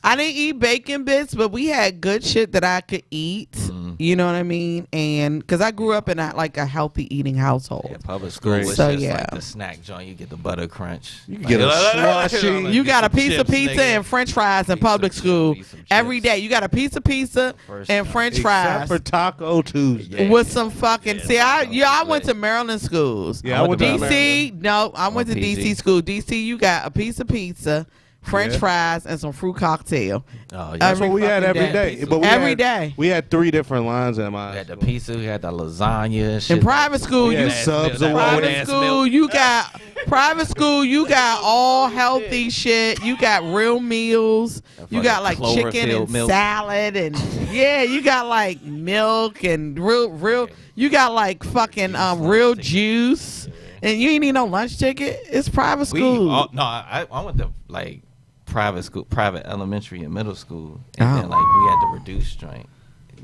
S1: I didn't eat bacon bits, but we had good shit that I could eat. You know what I mean? And because I grew up in a healthy eating household.
S2: Yeah, public school was
S1: So,
S2: just
S1: yeah.
S2: like the snack joint. You get the butter crunch.
S5: You can get a slushy.
S1: You got a piece of
S2: chips,
S1: pizza
S2: nigga.
S1: and French fries in public school every day. You got a piece of pizza and French
S5: Except
S1: fries
S5: for Taco Tuesday.
S1: with some fucking. See, I went to Maryland schools.
S5: Yeah, I went to
S1: DC. No, I went to
S2: PG.
S1: DC school. DC, you got a piece of pizza, French fries, and some fruit cocktail.
S2: Oh, yeah.
S5: That's what we had
S1: fucking
S5: every day. But we
S1: Every
S5: had,
S1: day.
S5: We had 3 different lines at my
S2: We had the
S5: school.
S2: pizza. We had the lasagna. And shit.
S1: In private school,
S5: We
S1: you
S5: had subs
S2: that
S5: away.
S2: old
S1: private
S2: ass
S1: school,
S2: milk.
S1: you got private school, you got all healthy shit. You got real meals. You got like chicken and
S2: Cloverfield milk.
S1: salad and yeah, you got like milk and real. You got like fucking real juice. And you ain't need no lunch ticket. It's private school.
S2: I went to like private school, private elementary and middle school, and
S1: Oh.
S2: then like we had the reduced joint.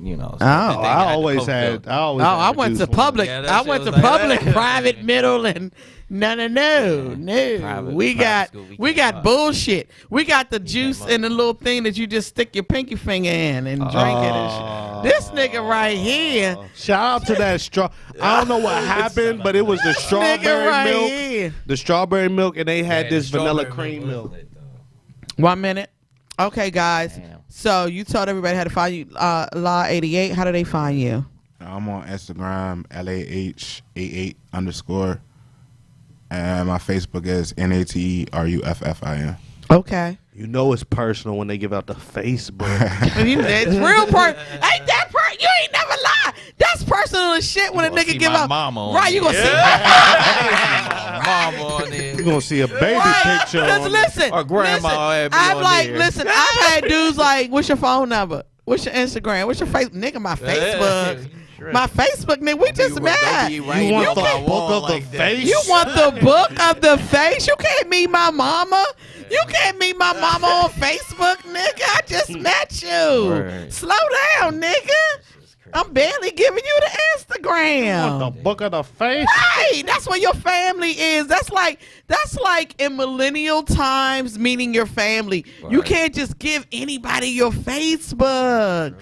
S2: You know. So
S1: Oh,
S2: then they
S5: I
S2: the
S5: always
S2: Coke
S5: had.
S2: bill.
S1: I went to public.
S2: Yeah, that
S1: I
S2: shit
S1: went to
S2: was like-
S1: public, private, middle, and no.
S2: Private-
S1: We
S2: private
S1: got
S2: school,
S1: we
S2: came
S1: got
S2: up.
S1: bullshit. We got the juice
S2: up.
S1: in the little thing that you just stick your pinky finger in and drink it. And shit. This nigga right here,
S5: Shout out to that straw. I don't know what happened, but it was the
S1: nigga
S5: strawberry
S1: right
S5: milk.
S1: here.
S5: The strawberry milk, and they had
S2: Yeah,
S5: this
S2: the
S5: vanilla
S2: strawberry
S5: cream milk.
S2: was lit, though.
S1: 1 minute. Okay, guys.
S2: Damn.
S1: So you told everybody how to find you. Law88. How do they find you?
S7: I'm on Instagram, LAH88_. And my Facebook is NATERUFFIN.
S1: Okay.
S5: You know it's personal when they give out the Facebook.
S1: It's real person. Ain't that you ain't never lie. That's personal as shit when a
S2: gonna
S1: nigga
S2: see
S1: give
S2: my
S1: out.
S2: mama on
S1: Right, you gonna
S2: there.
S1: see my
S2: Mama on there.
S5: You're gonna see a baby
S1: Right,
S5: picture.
S1: Cause
S5: on
S1: listen,
S2: Or grandma
S1: listen,
S2: had me
S1: I'm
S2: on
S1: like,
S2: there.
S1: listen, I've had dudes like, what's your phone number? What's your Instagram? What's your face? Nigga, my Facebook. My Facebook, nigga, we just met.
S5: You want the
S2: can't-
S5: book of the face?
S1: You want the book of the face? You can't meet my mama. You can't meet my mama on Facebook, nigga. I just met you.
S2: Right.
S1: Slow down, nigga. I'm barely giving you the Instagram.
S5: the book of the face?
S1: Right, that's what your family is. That's like in millennial times meeting your family. You
S2: Right.
S1: can't just give anybody your Facebook.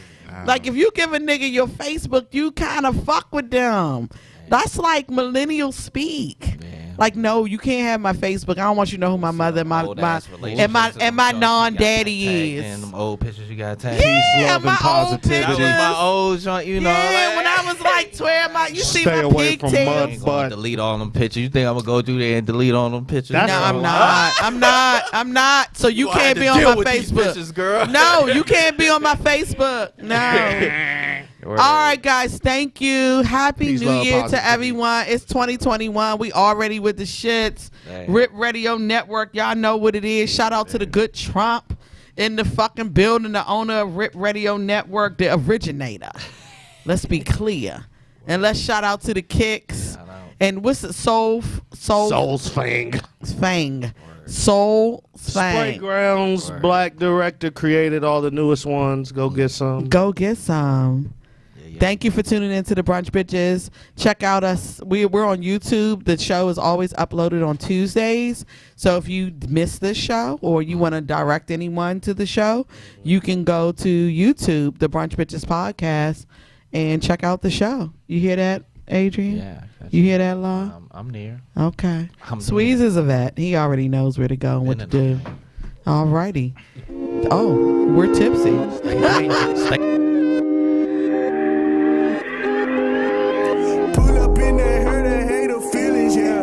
S1: Like if you give a nigga your Facebook, you kind of fuck with them. That's like millennial speak. Like, no, you can't have my Facebook. I don't want you to know who my mother and my non-daddy is.
S2: And them old pictures you got tagged.
S1: Yeah,
S5: love, and
S1: my old
S5: positivity.
S2: That was
S1: pictures.
S2: my old joint, you know.
S1: Yeah,
S2: like,
S1: when I was like 12, you see
S5: Stay
S1: my
S5: away
S1: pig
S5: from
S1: tails.
S5: mud.
S2: I ain't gonna
S5: But-
S2: delete all them pictures. You think I'm gonna go through there and delete all them pictures?
S5: That's
S1: No,
S5: a
S1: I'm
S5: lie.
S1: not. I'm not. So you can't be on my Facebook.
S2: Pictures, girl.
S1: No, you can't be on my Facebook. No. All right, guys. Thank you. Happy
S5: Peace,
S1: New
S5: love,
S1: Year to
S5: positivity.
S1: everyone. It's 2021. We already with the shits.
S2: Dang.
S1: Rip Radio Network. Y'all know what it is. Shout out to the good Trump in the fucking building, the owner of Rip Radio Network, the originator. Let's be clear. And let's shout out to the Kicks.
S2: Shout out.
S1: And what's it?
S5: Soul's Fang.
S1: Fang. Soul Fang.
S5: Playgrounds, black director, created all the newest ones. Go get some.
S1: Go get some.
S2: Yeah.
S1: Thank you for tuning in to the Brunch Bitches. Check out us. We're on YouTube. The show is always uploaded on Tuesdays. So if you missed this show or you want to direct anyone to the show, you can go to YouTube, the Brunch Bitches podcast, and check out the show. You hear that, Adrian?
S2: Yeah.
S1: You hear that, Law?
S2: I'm near.
S1: Okay.
S2: I'm
S1: Swiezo is a vet. He already knows where to go and what to do. All righty. Oh, we're tipsy.
S6: Pull up in that hurt and hate the feelings, yeah.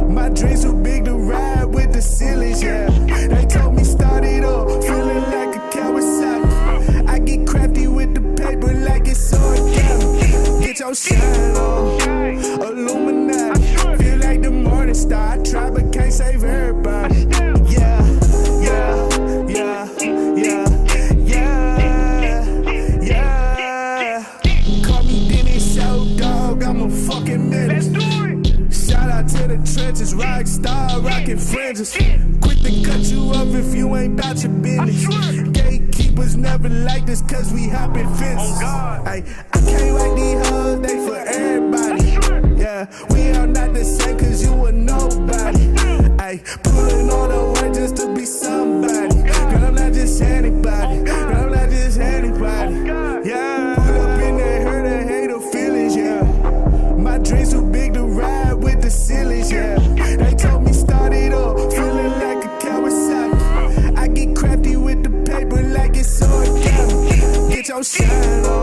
S6: My dreams too big to ride with the ceilings, yeah. They told me start it up, feeling like a Kawasaki. I get crafty with the paper like it's origami. Get your shine on. bridges. Quick to cut you off if you ain't bout your business. Gatekeepers never like this cause we hopping fences. Ay, I can't like these hoes, they for everybody. Yeah, we are not the same cause you a nobody. Ay, pulling all the way just to be somebody. Girl, I'm not just anybody. Girl, I'm not just anybody. Yeah, pull up in that hurt and hate the feelings, yeah. My dreams too big to ride with the ceilings, yeah. They told me start it up, feeling like a Kawasaki. I get crafty with the paper like it's origami. Get your shine on.